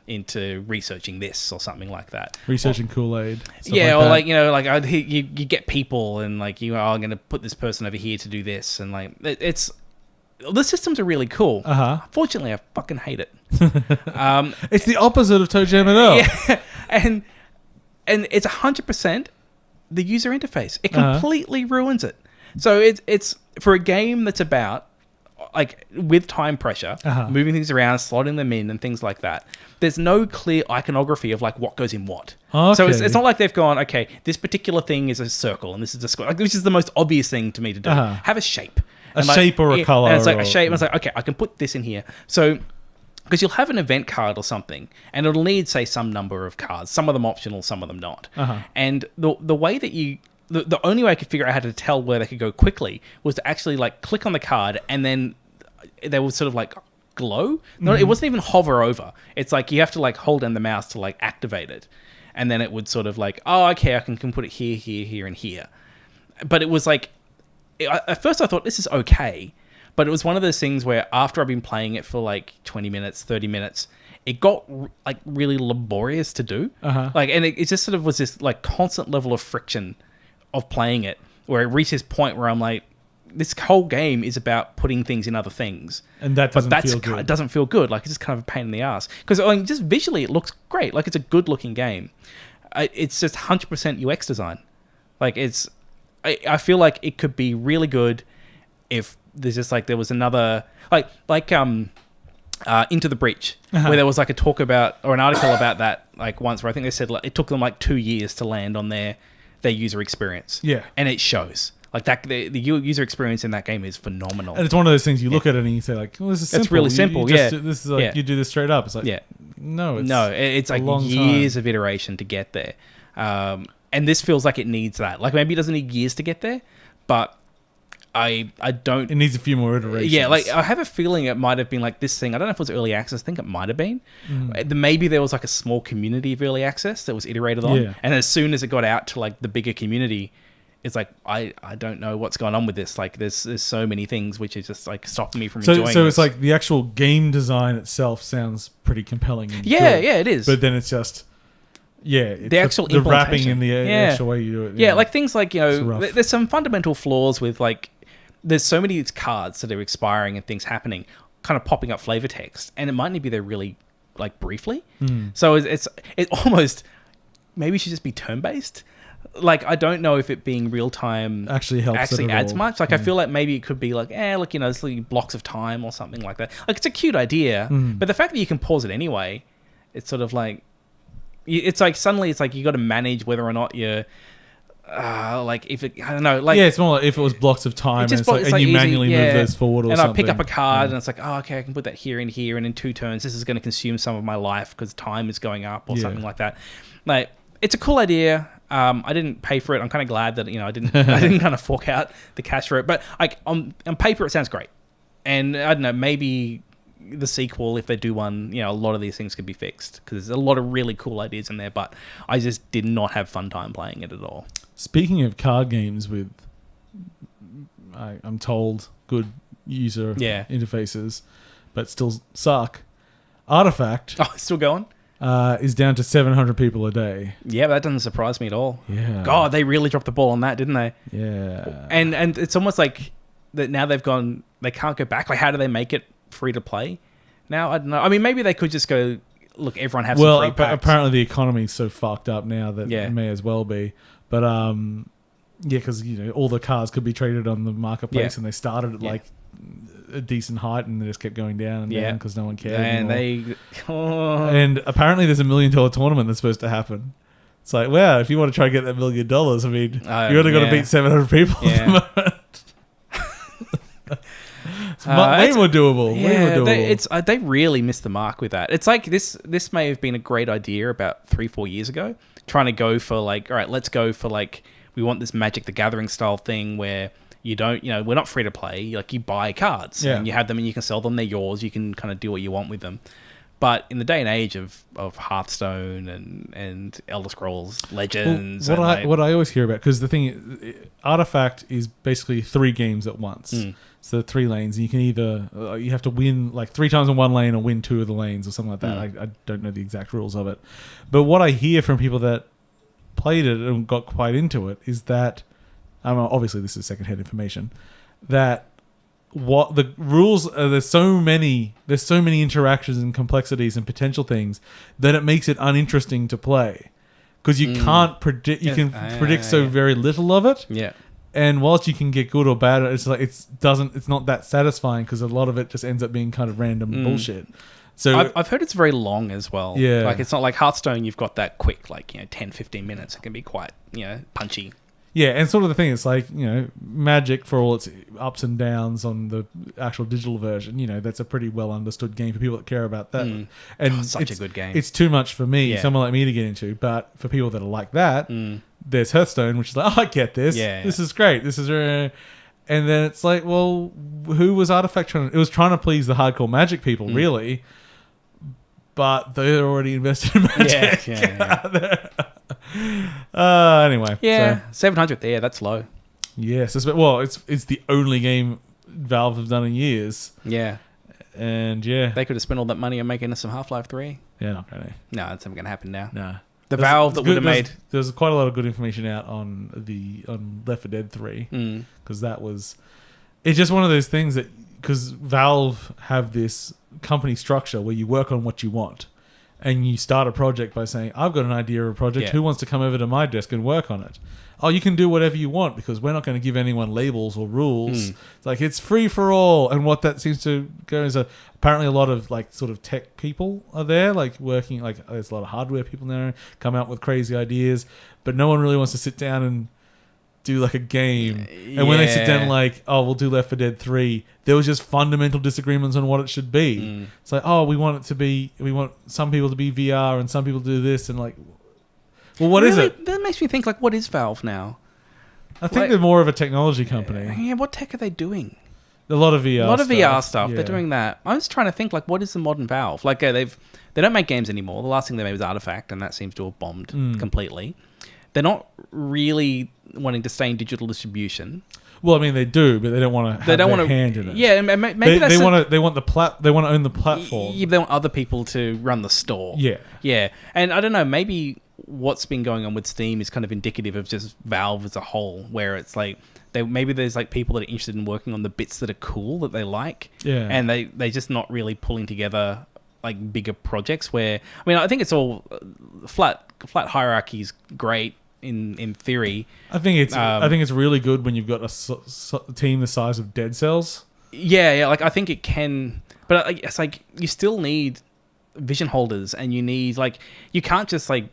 into researching this or something like that.
Researching Kool-Aid.
Yeah, or you get people and like I'm going to put this person over here to do this, and like the systems are really cool. Fortunately, I fucking hate it.
It's the opposite of Toejam and Earl.
Yeah, and it's 100% the user interface. It completely ruins it. So it's for a game that's about like with time pressure, moving things around, slotting them in, and things like that. There's no clear iconography of like what goes in what.
Okay.
So it's not like they've gone, okay, this particular thing is a circle and this is a square. Like, which is the most obvious thing to me to do. Have a shape.
Shape or a color.
And it's like a shape. And it's like, okay, I can put this in here. So because you'll have an event card or something, and it'll need, say, some number of cards. Some of them optional, some of them not. And the way that the only way I could figure out how to tell where they could go quickly was to actually like click on the card, and then they would sort of like glow. No, it wasn't even hover over. It's like you have to like hold down the mouse to like activate it, and then it would sort of like, oh, okay, I can put it here, here, here, and here. But it was like, at first I thought this is okay. But it was one of those things where after I've been playing it for like 20 minutes, 30 minutes, it got like really laborious to do. Like, and it just sort of was this like constant level of friction of playing it, where it reached this point where I'm like, this whole game is about putting things in other things.
And that doesn't feel good.
It doesn't feel good. Like, it's just kind of a pain in the ass. Because I mean, just visually, it looks great. Like, it's a good looking game. It's just 100% UX design. Like, I feel like it could be really good if there's just like there was another Into the Breach, where there was like a talk about or an article about that like once, where I think they said like it took them like 2 years to land on their user experience.
Yeah, and
it shows like that the user experience in that game is phenomenal.
And it's one of those things you look at it and you say like, well, this is simple.
It's really simple.
This is like you do this straight up. It's like no,
it's like years of iteration to get there. And this feels like it needs that. Like maybe it doesn't need years to get there, but I don't...
It needs a few more iterations.
Yeah, like I have a feeling it might have been like this thing. I don't know if it was early access. I think it might have been. Maybe there was like a small community of early access that was iterated on. Yeah. And as soon as it got out to like the bigger community, it's like, I don't know what's going on with this. Like there's so many things which is just like stopping me from enjoying it.
So it's like the actual game design itself sounds pretty compelling. And
yeah,
good,
yeah, it is.
But then it's just... Yeah,
the actual
the wrapping in the actual way you do it.
Yeah, like things like, you know, there's some fundamental flaws with like, there's so many cards that are expiring and things happening, kind of popping up flavor text, and it might not be there really like briefly. So it almost maybe should just be turn based. Like I don't know if it being real time
actually
adds much. Like I feel like maybe it could be like, look, you know, it's like blocks of time or something like that. Like it's a cute idea, but the fact that you can pause it anyway, it's sort of like. It's like suddenly it's like you got to manage whether or not you're like if it, I don't know, like
it's more like if it was blocks of time and, and you manually move those forward or
and
something.
I pick up a card and it's like, oh, okay, I can put that here and here, and in 2 turns this is going to consume some of my life because time is going up or something like that. Like it's a cool idea. I didn't pay for it. I'm kind of glad that, you know, I didn't kind of fork out the cash for it, but like on paper it sounds great, and I don't know, maybe the sequel, if they do one, you know, a lot of these things could be fixed because there's a lot of really cool ideas in there, but I just did not have fun time playing it at all. Speaking
of card games with, I'm told, good user interfaces, but still suck, Artifact...
Oh, it's still going?
Is down to 700 people a day.
Yeah, that doesn't surprise me at all.
Yeah.
God, they really dropped the ball on that, didn't they?
Yeah.
And it's almost like that now they've gone... They can't go back. Like, how do they make it free to play now? I don't know. I mean, maybe they could just go, look, everyone have some free packs.
Apparently the economy is so fucked up now that it may as well be. But because you know all the cars could be traded on the marketplace, and they started at like a decent height, and they just kept going down and down because no one cared anymore. And apparently there's $1 million tournament that's supposed to happen. It's like, wow, if you want to try to get that $1 million, I mean, you only got to beat 700 people at the moment. It's way more doable.
They really missed the mark with that. It's like this may have been a great idea about 3-4 years ago, trying to go for like, all right, let's go for like, we want this Magic the Gathering style thing where you don't, you know, we're not free to play. Like you buy cards and you have them and you can sell them. They're yours. You can kind of do what you want with them. But in the day and age of Hearthstone and Elder Scrolls Legends...
Well, what I always hear about... Because the thing is, Artifact is basically 3 games at once. So 3 lanes. And you can either... you have to win like 3 times in one lane or win 2 of the lanes or something like that. I don't know the exact rules of it. But what I hear from people that played it and got quite into it is that... obviously, this is secondhand information. That... what the rules are, there's so many interactions and complexities and potential things that it makes it uninteresting to play because you can't predict. You can predict very little of it.
Yeah.
And whilst you can get good or bad, it's like it's not that satisfying because a lot of it just ends up being kind of random bullshit. So
I've heard it's very long as well.
Yeah.
Like it's not like Hearthstone. You've got that quick, like 10-15 minutes. It can be quite punchy.
Yeah, and sort of the thing, it's like, Magic, for all its ups and downs on the actual digital version, that's a pretty well understood game for people that care about that. And
such a good game.
It's too much for me,
Yeah.
someone like me to get into, but for people that are like that, there's Hearthstone, which is like, I get this.
Yeah.
This is great. This is... and then it's like, well, who was Artifact trying to... It was trying to please the hardcore Magic people, really, but they're already invested in Magic.
Yeah.
Anyway.
Yeah,
So,
700th. Yeah, that's low.
yes. It's the only game Valve have done in years.
Yeah.
And yeah.
They could have spent all that money on making us some Half-Life 3.
Yeah, not really.
No, that's never going to happen now.
No.
The Valve that would have made...
There's quite a lot of good information out on Left 4 Dead 3. Because that was... It's just one of those things that... Because Valve have this company structure where you work on what you want. And you start a project by saying, I've got an idea of a project.
Yeah.
Who wants to come over to my desk and work on it? Oh, you can do whatever you want because we're not going to give anyone labels or rules. It's like, it's free for all. And what that seems to go is apparently a lot of like sort of tech people are there, like working, like there's a lot of hardware people there, come out with crazy ideas, but no one really wants to sit down and do like a game. And when they sit down like, oh, we'll do Left 4 Dead 3, there was just fundamental disagreements on what it should be. It's like, oh, we want some people to be VR and some people to do this, and like, well, what is it?
That makes me think, like, what is Valve now?
I think they're more of a technology company.
Yeah, what tech are they doing?
A lot of VR
stuff.
Yeah.
They're doing that. I was trying to think, like, what is the modern Valve? Like, they don't make games anymore. The last thing they made was Artifact, and that seems to have bombed completely. They're not really wanting to stay in digital distribution.
Well, I mean, they do, but they don't want to have their hand in it.
Yeah, maybe
they want to own the platform.
They want other people to run the store. Yeah. And I don't know, maybe what's been going on with Steam is kind of indicative of just Valve as a whole, where it's like maybe there's like people that are interested in working on the bits that are cool that they like. Yeah. And they just not really pulling together like bigger projects where, I mean, I think it's all flat hierarchy is great in theory. I think it's really good when you've got a team the size of Dead Cells. Yeah, like I think it can, but it's like you still need vision holders, and you need like, you can't just like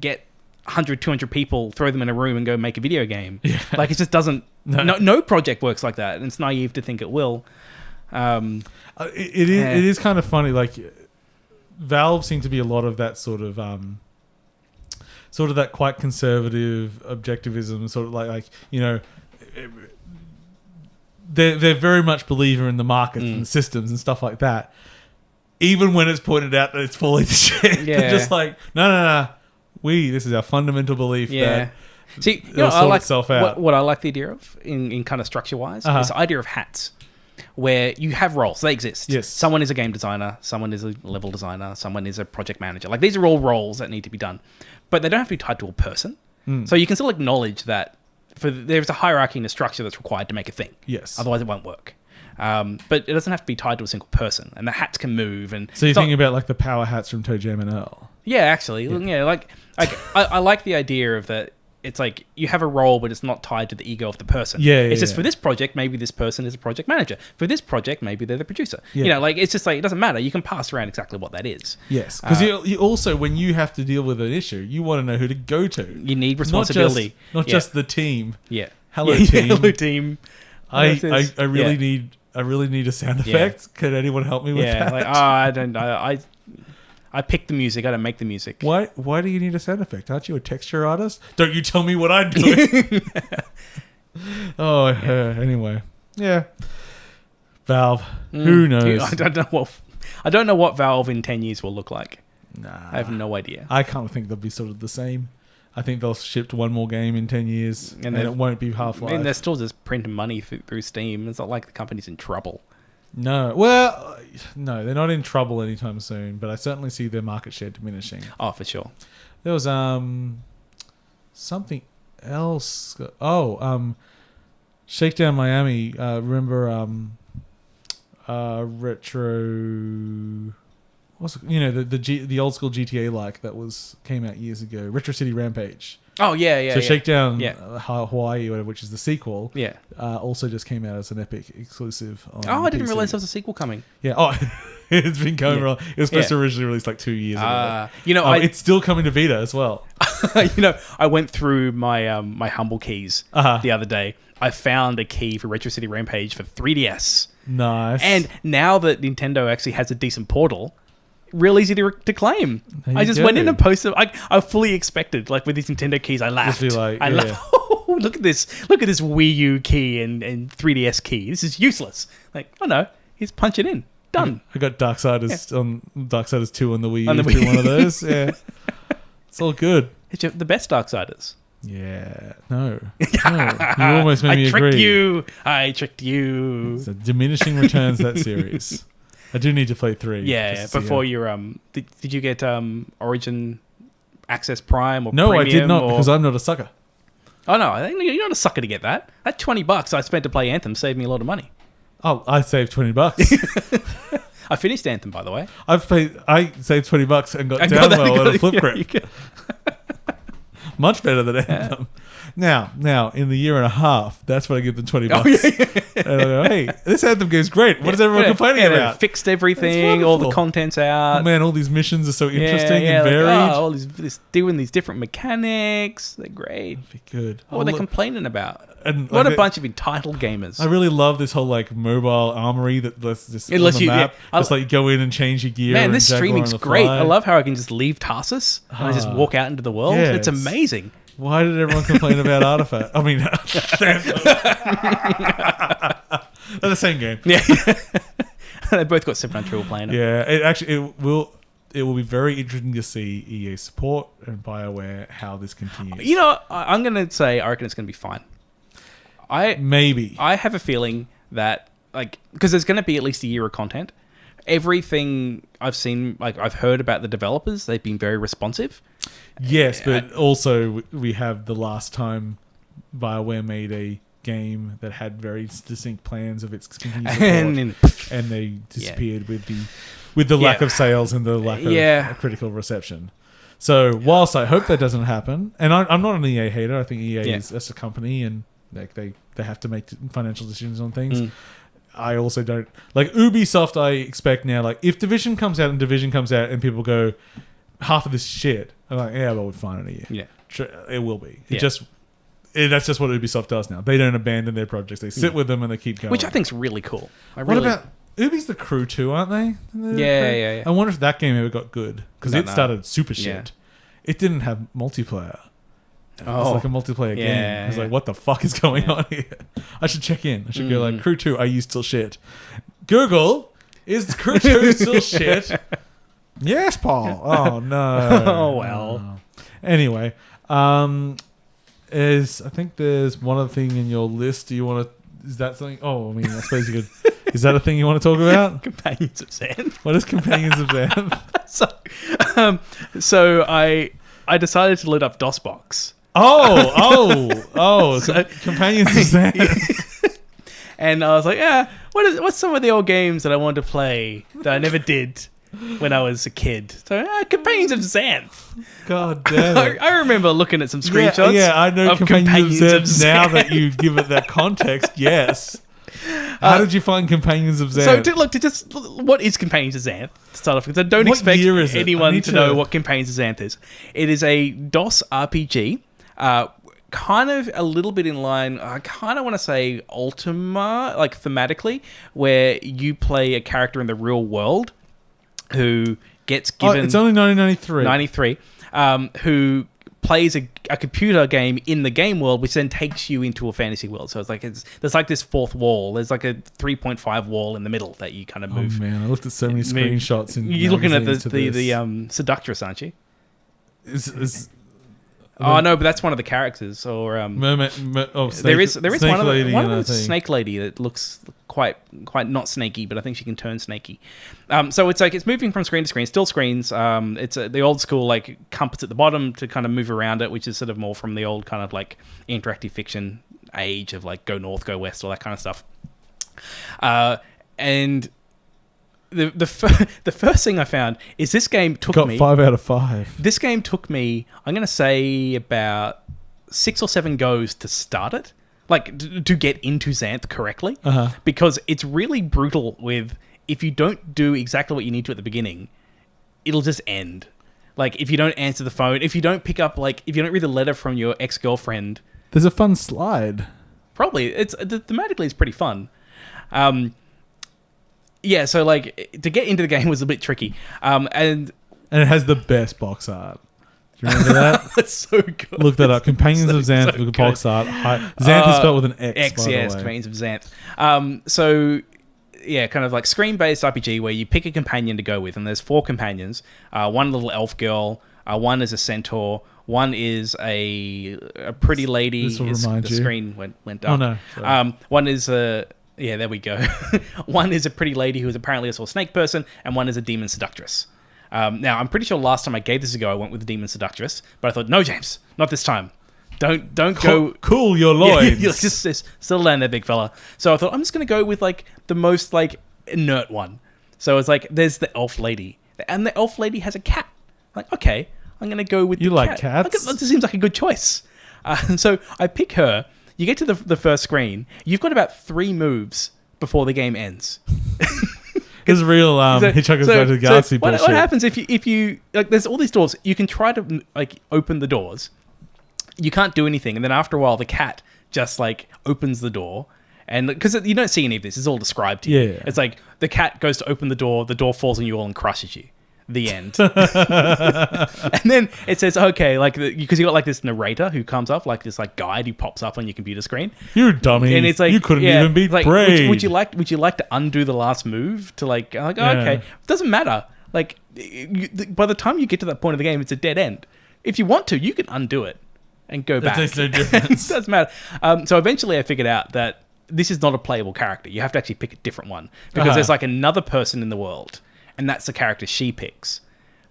get 100, 200 people, throw them in a room and go make a video game. Yeah. Like it just doesn't. No project works like that, and it's naive to think it will. It is kind of funny. Like Valve seem to be a lot of that sort of that quite conservative objectivism, sort of like they're very much believer in the markets and the systems and stuff like that. Even when it's pointed out that it's falling to shit, they're just like, no. This is our fundamental belief that it'll sort itself out. What I like the idea of in kind of structure wise is the idea of hats, where you have roles. They exist. Yes. Someone is a game designer, someone is a level designer, someone is a project manager. Like these are all roles that need to be done. But they don't have to be tied to a person. So you can still acknowledge that there's a hierarchy and a structure that's required to make a thing. Yes. Otherwise it won't work. But it doesn't have to be tied to a single person. And the hats can move. And so you're thinking about like the power hats from Toejam and Earl. Yeah, actually. Yeah, like I like the idea of that. It's like you have a role, but it's not tied to the ego of the person. It's just for this project, maybe this person is a project manager. For this project, maybe they're the producer. Yeah. Like it's just like, it doesn't matter. You can pass around exactly what that is. Yes, because you also, when you have to deal with an issue, you want to know who to go to. You need responsibility, not just the team. Yeah. Hello team. Hello team. I really need a sound effect. Yeah. Can anyone help me with that? Like I don't. I pick the music. I don't make the music. Why do you need a sound effect? Aren't you a texture artist? Don't you tell me what I'm doing. Anyway. Yeah. Valve. Who knows? I don't know what Valve in 10 years will look like. Nah. I have no idea. I can't think they'll be sort of the same. I think they'll ship one more game in 10 years and it won't be Half-Life. I mean, they're still just printing money through Steam. It's not like the company's in trouble. No. Well, no, they're not in trouble anytime soon, but I certainly see their market share diminishing. Oh, for sure. There was something else. Shakedown Miami. Remember retro... What's the old school GTA that came out years ago? Retro City Rampage. Oh yeah. So Shakedown Hawaii, which is the sequel. Yeah. Also just came out as an Epic exclusive. I didn't realize there was a sequel coming. Yeah. Oh,
It's been going wrong. It was supposed to originally release like 2 years ago.
It's
still coming to Vita as well.
I went through my my Humble Keys the other day. I found a key for Retro City Rampage for 3DS.
Nice.
And now that Nintendo actually has a decent portal, real easy to claim. I just went in and posted. I fully expected, like with these Nintendo keys, I laughed.
Just be like,
I laughed. Oh, look at this Wii U key and 3DS key. This is useless. Like, oh no, just punch it in. Done.
I got Darksiders on Darksiders 2 on the Wii U. Through one of those. Yeah. It's all good.
It's the best Darksiders.
Yeah. No. You almost made me agree.
I tricked you.
It's a diminishing returns, that series. I do need to play 3.
Yeah. Before your did you get Origin Access Prime or
No,
Premium,
I did not, because I'm not a sucker.
Oh no, I think you're not a sucker to get that. That $20 I spent to play Anthem saved me a lot of money.
Oh, I saved $20.
I finished Anthem, by the way.
I saved $20 and got Downwell at a flip grip. Much better than Anthem. Now, in the year and a half, that's when I give them $20. And I go, hey, this Anthem game's great. What is everyone complaining about?
Fixed everything, all the content's out.
Oh man, all these missions are so interesting and varied.
All these doing these different mechanics. They're great.
That'd be good.
What are they complaining about?
And
what a bunch of entitled gamers.
I really love this whole like mobile armory that's just on the map. Just like go in and change your gear.
Man, this streaming's great. I love how I can just leave Tarsus and I just walk out into the world.
Yeah,
it's amazing.
Why did everyone complain about Artifact? I mean, they're the same game.
Yeah, they both got separate until playing it.
Yeah, it will be very interesting to see EA support and BioWare how this continues.
You know, I'm going to say I reckon it's going to be fine. I have a feeling that because there's going to be at least a year of content. Everything I've seen, I've heard about the developers, they've been very responsive.
Yes, but also we have the last time BioWare made a game that had very distinct plans of its continued support, and they disappeared with the lack of sales and the lack of critical reception. So whilst I hope that doesn't happen, and I'm not an EA hater, I think EA is a company and they have to make financial decisions on things. I also don't like Ubisoft. I expect now, like if Division comes out and people go, half of this shit. I'm like, yeah, well, we're fine in a year. Yeah, it will be. That's just what Ubisoft does now. They don't abandon their projects. They sit with them and they keep going.
Which I think is really cool.
What about Ubi's The Crew 2, aren't they?
Yeah.
I wonder if that game ever got good because it started super shit. It didn't have multiplayer. It was like a multiplayer game. I was like, what the fuck is going on here? I should check in. I should go like, Crew 2, are you still shit? Google, is Crew 2 still shit? Yes, Paul. Oh, no.
Oh, well.
Oh. Anyway, I think there's one other thing in your list. Do you want to... Is that something... Oh, I mean, I suppose you could... Is that a thing you want to talk about?
Companions of Xanth.
What is Companions of
Xanth? So I decided to load up DOSBox.
Companions of Xanth.
And I was like, what's some of the old games that I wanted to play that I never did when I was a kid? So, Companions of Xanth.
God damn it.
I remember looking at some screenshots.
Yeah, I know Companions of Xanth now that you give it that context. Yes. How did you find Companions of Xanth?
What is Companions of Xanth? To start off, because I don't expect anyone to know what Companions of Xanth is. It is a DOS RPG. Kind of a little bit in line, I kind of want to say Ultima, like thematically, where you play a character in the real world who gets given...
it's only 1993.
93. Who plays a computer game in the game world, which then takes you into a fantasy world. So there's like this fourth wall. There's like a 3.5 wall in the middle that you kind of move.
Oh man, I looked at so many screenshots.
You're looking at the seductress, aren't you? No, but that's one of the characters. Or there is one of the snake lady that looks quite not snaky, but I think she can turn snaky. So it's moving from screen to screen, still screens. It's the old school like compass at the bottom to kind of move around it, which is sort of more from the old kind of like interactive fiction age of like go north, go west, all that kind of stuff. And the first thing I found is this game took me...
5 out of 5.
This game took me, I'm going to say, about 6 or 7 goes to start it. Like, to get into Xanth correctly. Because it's really brutal with if you don't do exactly what you need to at the beginning, it'll just end. Like, if you don't answer the phone, if you don't pick up, like, if you don't read the letter from your ex-girlfriend.
There's a fun slide.
Probably. Thematically, it's pretty fun. Yeah, so, like, to get into the game was a bit tricky. And
it has the best box art. Do you remember that?
That's so good.
Look that up. Companions of Xanth with box art. Xanth is spelled with an X, by the way.
Companions of Xanth. So, yeah, kind of like screen-based RPG where you pick a companion to go with, and there's 4 companions. One little elf girl, one is a centaur, one is a pretty lady.
This will remind you.
The screen went up.
Oh, no. Sorry.
One is a... Yeah, there we go. One is a pretty lady who is apparently a sort of snake person, and one is a demon seductress. Now, I'm pretty sure last time I gave this a go, I went with the demon seductress, but I thought, no, James, not this time. Don't go...
Cool your loins.
Yeah, just settle down there, big fella. So I thought, I'm just going to go with, like, the most, like, inert one. So it's like, there's the elf lady. And the elf lady has a cat. I'm like, okay, I'm going to go with
you
the
like
cat.
cats?
This seems like a good choice. So I pick her. You get to the first screen. You've got about 3 moves before the game ends.
It's real Hitchhiker's Guide to the Galaxy bullshit.
What happens if you like? There's all these doors. You can try to like open the doors. You can't do anything, and then after a while, the cat just like opens the door, and because you don't see any of this, it's all described to you.
Yeah.
It's like the cat goes to open the door falls on you all and crushes you. The end. And then it says, okay, like, because you got like this narrator who comes up, like this like guide who pops up on your computer screen.
You dummy.
And it's like,
you couldn't even beat
like,
Braid.
would you like to undo the last move to like, okay, it doesn't matter. Like, by the time you get to that point of the game, it's a dead end. If you want to, you can undo it and go back.
That makes no difference.
It doesn't matter. So eventually I figured out that this is not a playable character. You have to actually pick a different one because there's like another person in the world, and that's the character she picks.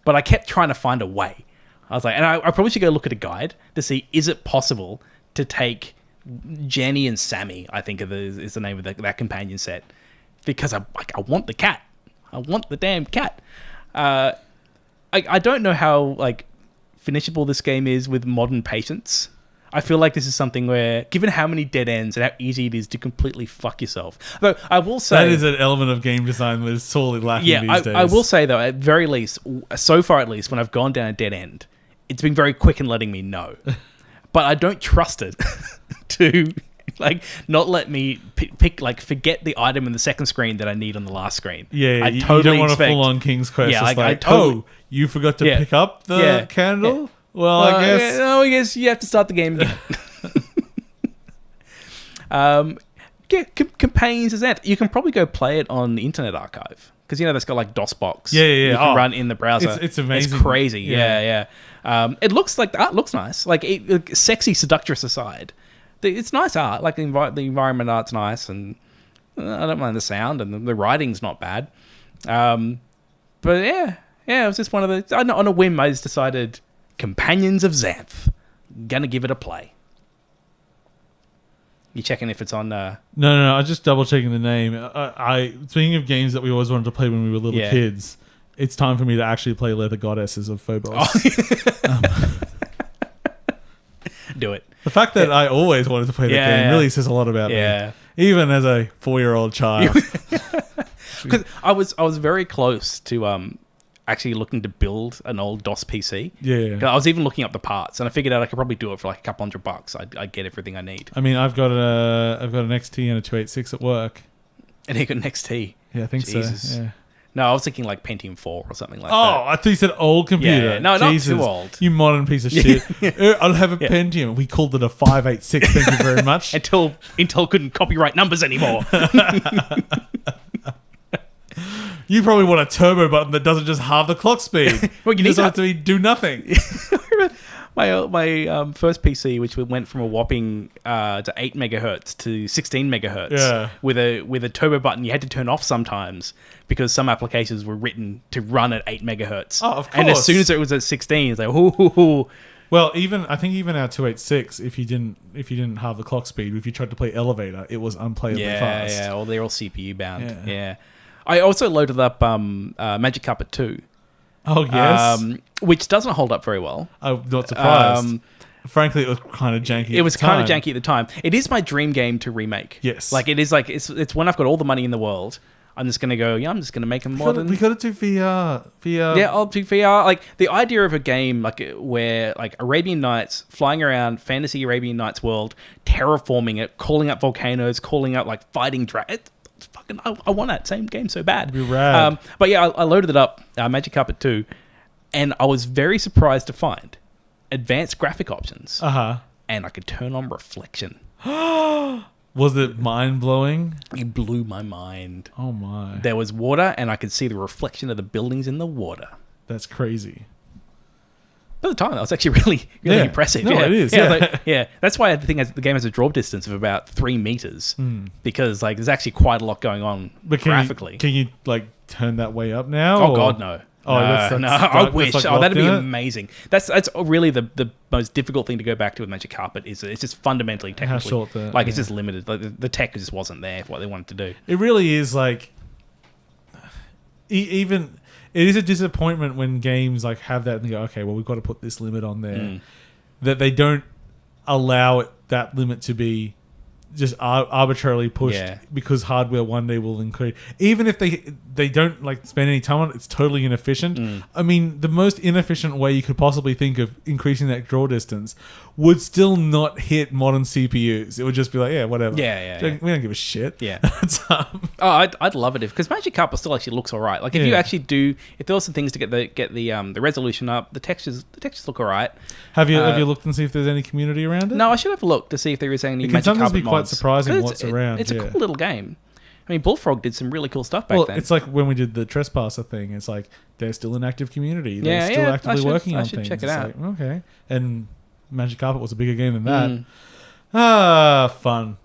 But I kept trying to find a way. I was like, and I probably should go look at a guide to see, is it possible to take Jenny and Sammy, I think is the name of that companion set, because I want the cat. I want the damn cat. I don't know how like finishable this game is with modern patience. I feel like this is something where, given how many dead ends and how easy it is to completely fuck yourself. Though I will say...
That is an element of game design that is sorely lacking these days.
I will say, though, at very least, so far at least, when I've gone down a dead end, it's been very quick in letting me know. But I don't trust it to, like, not let me pick, like, forget the item in the second screen that I need on the last screen.
Yeah,
you don't
want a full-on King's Quest.
Yeah,
like, you forgot to pick up the candle? Yeah. Well, I
guess you have to start the game again. Companions of Xanth. You can probably go play it on the Internet Archive because that's got like DOSBox.
Yeah.
You can run in the browser.
It's amazing.
It's crazy. Yeah. It looks like the art looks nice. Like sexy seductress aside, it's nice art. Like the environment art's nice, and I don't mind the sound, and the writing's not bad. But yeah, it was just one of the. On a whim, I just decided. Companions of Xanth. Gonna give it a play. You checking if it's on...
No. I'm just double checking the name. Speaking of games that we always wanted to play when we were little kids, it's time for me to actually play Leather Goddesses of Phobos.
Do it.
The fact that I always wanted to play the game really says a lot about me. Even as a 4-year-old child.
Because I was very close to... actually looking to build an old DOS PC.
Yeah.
I was even looking up the parts, and I figured out I could probably do it for like a couple $100. I'd get everything I need.
I mean, I've got an XT and a 286 at work.
And you got an XT?
Yeah, I think
Jesus.
so. Yeah.
No, I was thinking like Pentium 4 or something like that.
Oh, I thought you said old computer.
Yeah. No, Jesus. Not too old.
You modern piece of shit. I'll have a Pentium. We called it a 586. Thank you very much.
Until Intel couldn't copyright numbers anymore.
You probably want a turbo button that doesn't just halve the clock speed.
Well, you
just have to do nothing.
my first PC, which went from a whopping to 8 megahertz to 16 megahertz, with a turbo button you had to turn off sometimes because some applications were written to run at 8 megahertz.
Oh, of course.
And as soon as it was at 16, it's like hoo.
Well, I think even our 286, if you didn't halve the clock speed, if you tried to play Elevator, it was unplayably fast.
Yeah, well, they're all CPU bound. Yeah. I also loaded up Magic Carpet 2.
Oh, yes.
Which doesn't hold up very well.
I'm not surprised. Frankly, it was kind of janky.
It was kind of janky at the time. It is my dream game to remake.
Yes.
Like, it is like, it's when I've got all the money in the world, I'm just going to go, I'm just going to make a
We
modern...
got to do VR.
Yeah, I'll do VR. Like, the idea of a game like where, like, Arabian Nights, flying around fantasy Arabian Nights world, terraforming it, calling up volcanoes, calling up, like, fighting dragons. Fucking, I want that same game so bad.
It'd be rad.
But yeah, I loaded it up, Magic Carpet 2, and I was very surprised to find advanced graphic options. And I could turn on reflection.
Was it mind-blowing?
It blew my mind.
Oh, my.
There was water, and I could see the reflection of the buildings in the water.
That's crazy.
At the time, that was actually really impressive.
No,
it
is.
Yeah, that's why I think the game has a draw distance of about 3 meters because like there's actually quite a lot going on graphically.
Can you like turn that way up now?
Oh God, no.
Oh,
no, I wish.
Like
That'd be amazing. That's really the most difficult thing to go back to with Magic Carpet is it's just fundamentally technically
short
it's just limited. Like the tech just wasn't there for what they wanted to do.
It really is like even it is a disappointment when games like have that and they go, okay, well we've got to put this limit on there, that they don't allow that limit to be just arbitrarily pushed because hardware one day will increase. Even if they don't like spend any time on it, it's totally inefficient. I mean, the most inefficient way you could possibly think of increasing that draw distance would still not hit modern CPUs. It would just be like, yeah, whatever.
Yeah.
We don't give a shit.
Yeah. I'd love it because Magic Carpet still actually looks all right. Like if you actually if there were some things to get the resolution up, the textures look all right.
Have you looked and see if there's any community around it?
No, I should have looked to see if there is any
Magic
Magic
Carpet
Carpet
be quite
mods.
surprising what's around.
It's a cool little game. I mean, Bullfrog did some really cool stuff back then.
It's like when we did the Trespasser thing. It's like they're still an active community. They're still actively working on things.
I should check it out.
Like, okay. And Magic Carpet was a bigger game than that. Fun.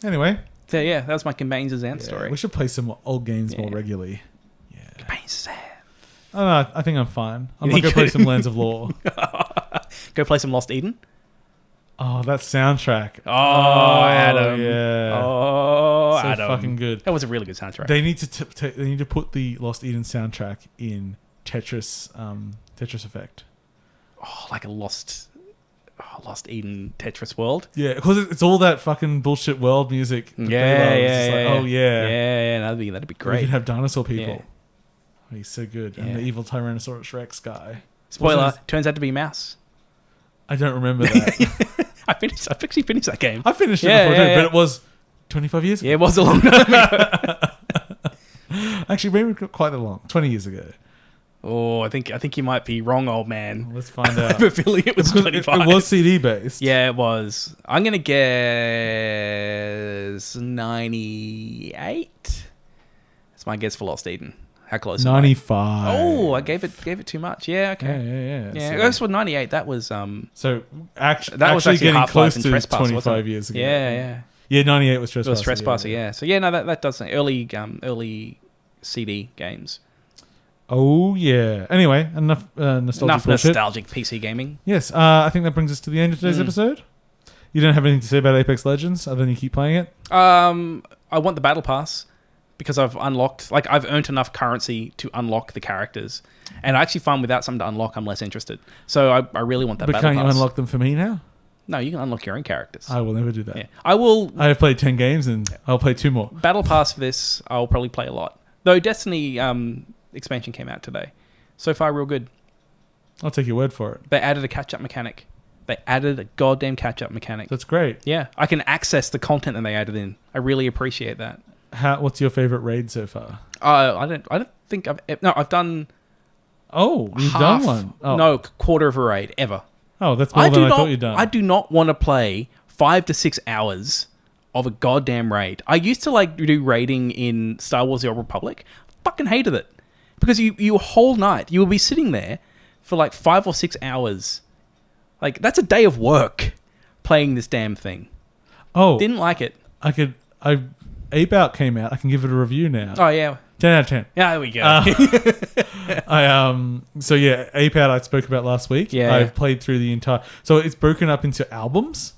Anyway.
So yeah, that was my Companions of Xanth story.
We should play some old games more regularly. Yeah.
Companions of Xanth.
I don't know. I think I'm fine. I'm going to go play some Lands of Lore.
Go play some Lost Eden.
Oh, that soundtrack.
Oh, Adam.
Yeah.
Oh,
so
Adam.
fucking good.
That was a really good soundtrack.
They need to they need to put the Lost Eden soundtrack in Tetris Effect.
Oh, like a Lost Eden Tetris world.
Yeah, because it's all that fucking bullshit world music.
Yeah.
Oh yeah.
Yeah, that'd be great.
We could have dinosaur people.
Yeah.
Oh, he's so good. And the evil Tyrannosaurus Rex guy.
Spoiler, turns out to be Mouse.
I don't remember that.
I've actually finished that game.
I finished it before too, but it was 25 years ago.
Yeah, it was a long time ago.
Actually, maybe quite that long. 20 years ago.
Oh, I think you might be wrong, old man.
Well, let's find out.
I have a feeling it was 25.
It was CD based.
Yeah, it was. I'm going to guess 98. That's my guess for Lost Eden. How close?
95.
Oh, I gave it too much. Yeah, okay.
Yeah.
That's what 98. That was
So actually,
that was actually
getting
Half-Life
close
and
to
Trespass,
25 years ago.
Yeah.
Yeah, 98 was Trespasser.
It was Trespasser, yeah. So yeah, no, that does early CD games.
Oh yeah. Anyway, enough
nostalgic PC gaming.
Yes, I think that brings us to the end of today's episode. You don't have anything to say about Apex Legends other than you keep playing it?
I want the battle pass because I've earned enough currency to unlock the characters, and I actually find without something to unlock, I'm less interested. So I really want that battle pass.
But can't you unlock them for me now?
No, you can unlock your own characters.
I will never do that.
Yeah. I will.
I have played 10 games and I'll play 2 more.
Battle pass for this, I'll probably play a lot. Though Destiny expansion came out today. So far, real good.
I'll take your word for it.
They added a catch-up mechanic. They added a goddamn catch-up mechanic.
That's great.
Yeah, I can access the content that they added in. I really appreciate that.
What's your favorite raid so far?
I don't think I've done.
Oh, you've done one. Oh.
No, quarter of a raid ever.
Oh, that's more than I thought you'd done.
I do not want to play 5 to 6 hours of a goddamn raid. I used to do raiding in Star Wars: The Old Republic. Fucking hated it because you whole night you will be sitting there for 5 or 6 hours. That's a day of work playing this damn thing. Oh, didn't like it.
Ape Out came out. I can give it a review now.
Oh yeah,
10 out of 10.
Yeah, there we go.
So yeah, Ape Out I spoke about last week.
Yeah,
I've played through the entire. So it's broken up into albums.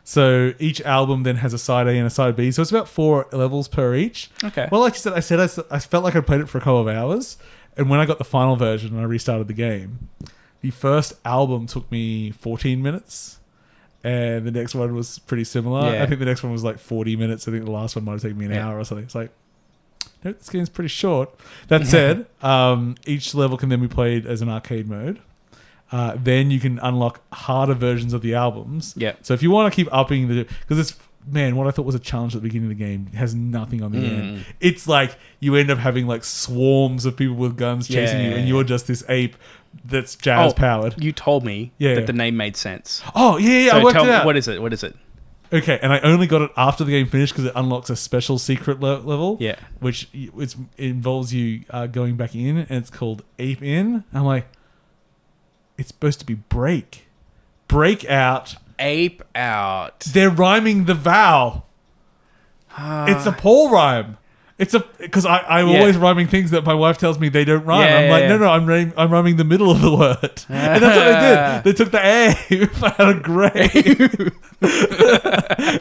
So each album then has a side A and a side B. So it's about 4 levels per each.
Okay.
Well, like you said, I felt like I played it for a couple of hours, and when I got the final version and I restarted the game, the first album took me 14 minutes. And the next one was pretty similar.
Yeah.
I think the next one was 40 minutes. I think the last one might have taken me an hour or something. It's no, this game's pretty short. That said, each level can then be played as an arcade mode. Then you can unlock harder versions of the albums.
Yeah.
So if you want to keep upping because it's, man, what I thought was a challenge at the beginning of the game has nothing on the end. It's like you end up having like swarms of people with guns chasing you, and you're just this ape that's jazz powered.
You told me that the name made sense.
Oh yeah,
So
I worked it out.
What is it?
Okay, and I only got it after the game finished because it unlocks a special secret level.
Yeah.
Which it involves you going back in, and it's called Ape In. I'm like, it's supposed to be break. Break out.
Ape out.
They're rhyming the vowel. It's a Paul rhyme. Because I'm always rhyming things that my wife tells me they don't rhyme. I'm like, no, I'm rhyming the middle of the word. And that's what they did. They took the A out of grave.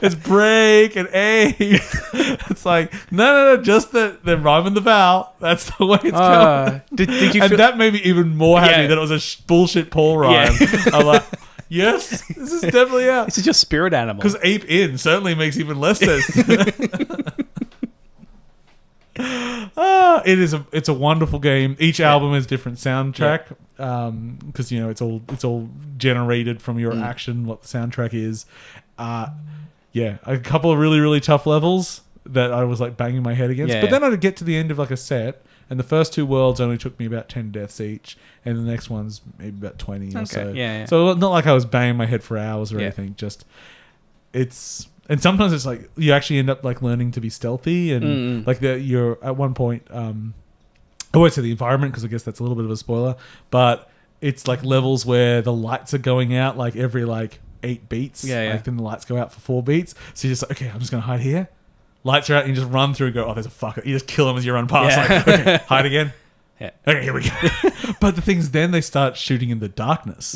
It's break and A. It's like, no, just they're rhyming the vowel. That's the way it's going.
Did you
and that made me even more happy that it was a bullshit Paul rhyme. I'm like, yes, this is definitely out.
This is your spirit animal.
Because Ape In certainly makes even less sense. It's a wonderful game. Each album has different soundtrack because it's all generated from your action. What the soundtrack is, a couple of really really tough levels that I was like banging my head against. But then I'd get to the end of like a set, and the first two worlds only took me about 10 deaths each, and the next one's maybe about 20 or so. So not like I was banging my head for hours or anything. Just and sometimes it's like you actually end up like learning to be stealthy and like you're at one point. I won't say the environment because I guess that's a little bit of a spoiler, but it's like levels where the lights are going out like every like 8 beats. Like then the lights go out for 4 beats. So you're just like, okay, I'm just gonna hide here. Lights are out, and you just run through and go, oh, there's a fucker. You just kill him as you run past. Like, okay, hide again. Okay, here we go. But the thing's then they start shooting in the darkness.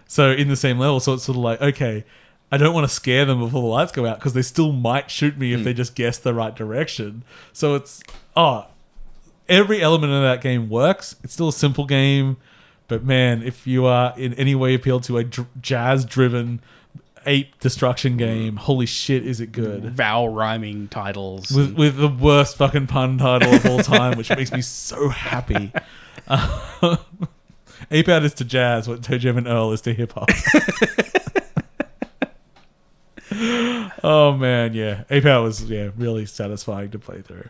So in the same level, so it's sort of like, okay, I don't want to scare them before the lights go out because they still might shoot me if they just guess the right direction. So it's every element of that game works. It's still a simple game, but man, if you are in any way appealed to a jazz-driven ape destruction game, holy shit, is it good?
Vowel rhyming titles
with the worst fucking pun title of all time, which makes me so happy. Ape Out is to jazz what Toejam and Earl is to hip hop. Oh man, Ape Out was really satisfying to play through.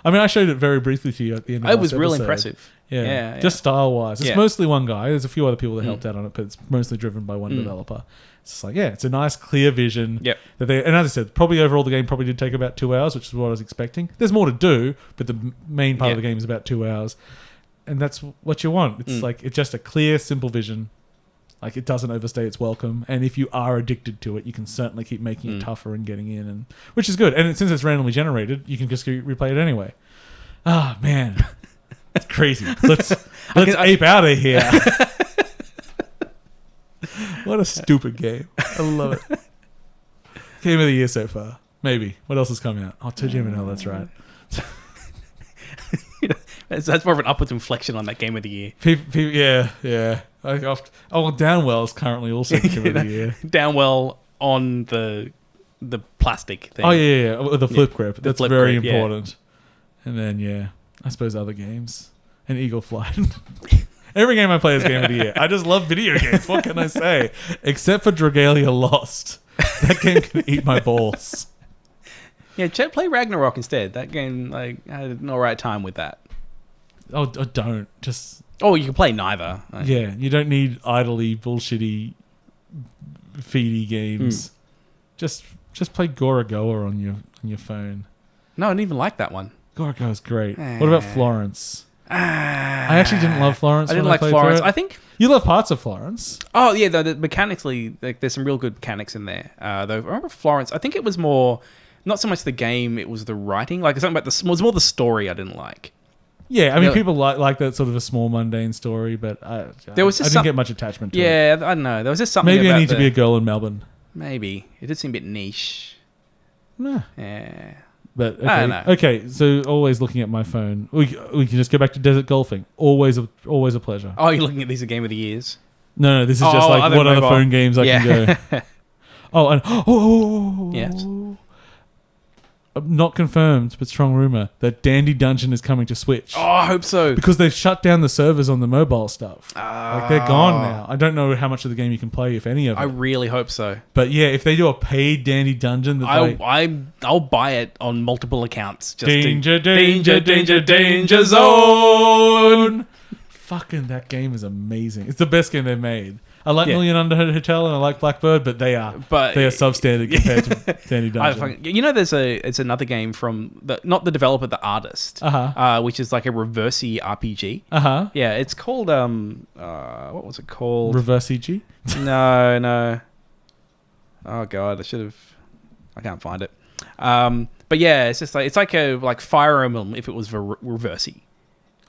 I mean, I showed it very briefly to you at the end of
It was
last
real
episode.
impressive.
Just style wise, it's mostly one guy. There's a few other people that helped out on it, but it's mostly driven by one developer. It's just like it's a nice clear vision. And as I said, probably overall the game probably did take about 2 hours, which is what I was expecting. There's more to do, but the main part of the game is about 2 hours, and that's what you want. It's like it's just a clear, simple vision. Like it doesn't overstay its welcome, and if you are addicted to it, you can certainly keep making it tougher and getting in, and which is good. And since it's randomly generated, you can just replay it anyway. Ah man, it's crazy. Let's ape out of here. What a stupid game! I love it. Game of the year so far, maybe. What else is coming out? Oh, Toejam and Earl. That's right.
That's more of an upwards inflection on that game of the year.
Downwell is currently also game of the year.
Downwell on the plastic thing.
Oh yeah, with the flip grip. That's
flip
very
grip,
important. And then I suppose other games and Eagle Flight. Every game I play is game of the year. I just love video games. What can I say? Except for Dragalia Lost. That game can eat my balls.
Yeah, play Ragnarok instead. That game, like, I had an alright time with that.
Oh, don't. Just...
Oh, you can play neither.
Yeah, you don't need idly, bullshitty, feedy games. Just play Gorogoa on your phone.
No, I didn't even like that one.
Gorogoa is great. What about Florence? I actually didn't love Florence.
I didn't like Florence. I think...
You love parts of Florence.
Oh, yeah, the mechanically, like, there's some real good mechanics in there. Though I remember Florence, I think it was more... Not so much the game, it was the writing. Like, something about it was more the story I didn't like.
Yeah, I mean, people like that sort of a small, mundane story, but I didn't get much attachment to it.
Yeah, I don't know. There was just something
Maybe
about
I need to be a girl in Melbourne.
Maybe. It did seem a bit niche.
Nah.
Yeah.
But, okay. I don't know. Okay, so always looking at my phone. We can just go back to desert golfing. Always a pleasure.
Oh, you're looking at these Game of the Years?
No, this is just like what other phone games I can go. Yes. not confirmed, but strong rumor that Dandy Dungeon is coming to Switch.
Oh, I hope so.
Because they've shut down the servers on the mobile stuff. Like they're gone now. I don't know how much of the game you can play, if any of it.
I really hope so.
But yeah, if they do a paid Dandy Dungeon,
I'll buy it on multiple accounts. Just
danger zone. Fucking that game is amazing. It's the best game they've made. I like Million Under Hotel and I like Blackbird, but they are substandard compared to Dandy Dungeon.
It's another game from not the developer, the artist, which is like a reversey RPG. Yeah, it's called what was it called?
Reverse EG?
No. Oh god, I can't find it. But yeah, it's just like a Fire Emblem if it was reversey.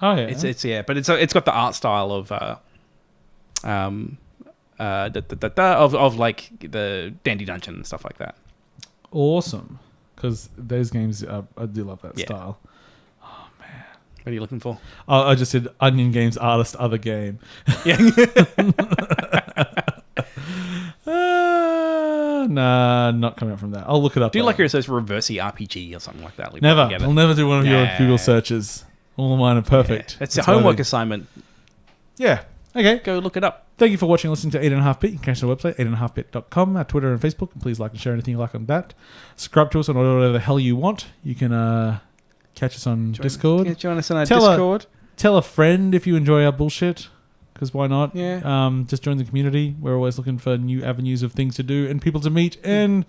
Oh yeah,
but it's got the art style of of like the Dandy Dungeon and stuff like that.
Awesome, because those games I do love that style. Oh man,
what are you looking for?
I just said Onion Games artist other game.
Yeah.
Nah, not coming up from that. I'll look it up.
Do you like your search reversey RPG or something like that?
Never. I'll never do one of your Google searches. All of mine are perfect.
Yeah. It's a homework assignment.
Yeah. Okay.
Go look it up.
Thank you for watching and listening to 8.5bit. You can catch our website, 8.5bit.com, our Twitter and Facebook. And please like and share anything you like on that. Subscribe to us on whatever the hell you want. You can catch us on Discord.
Join us on our Discord.
Tell a friend if you enjoy our bullshit. Because why not?
Yeah.
Just join the community. We're always looking for new avenues of things to do and people to meet and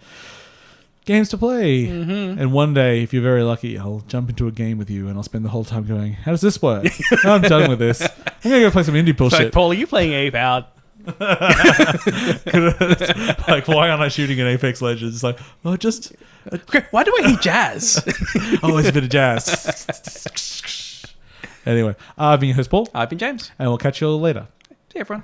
games to play.
Mm-hmm.
And one day, if you're very lucky, I'll jump into a game with you and I'll spend the whole time going, how does this work? I'm done with this. I'm going to go play some indie bullshit.
Like, Paul, are you playing Ape Out?
Like, why aren't I shooting an Apex Legends? It's like, oh, just...
Why do I hear jazz?
Oh, it's a bit of jazz. Anyway, I've been your host, Paul.
I've been James.
And we'll catch you all later.
See you, everyone.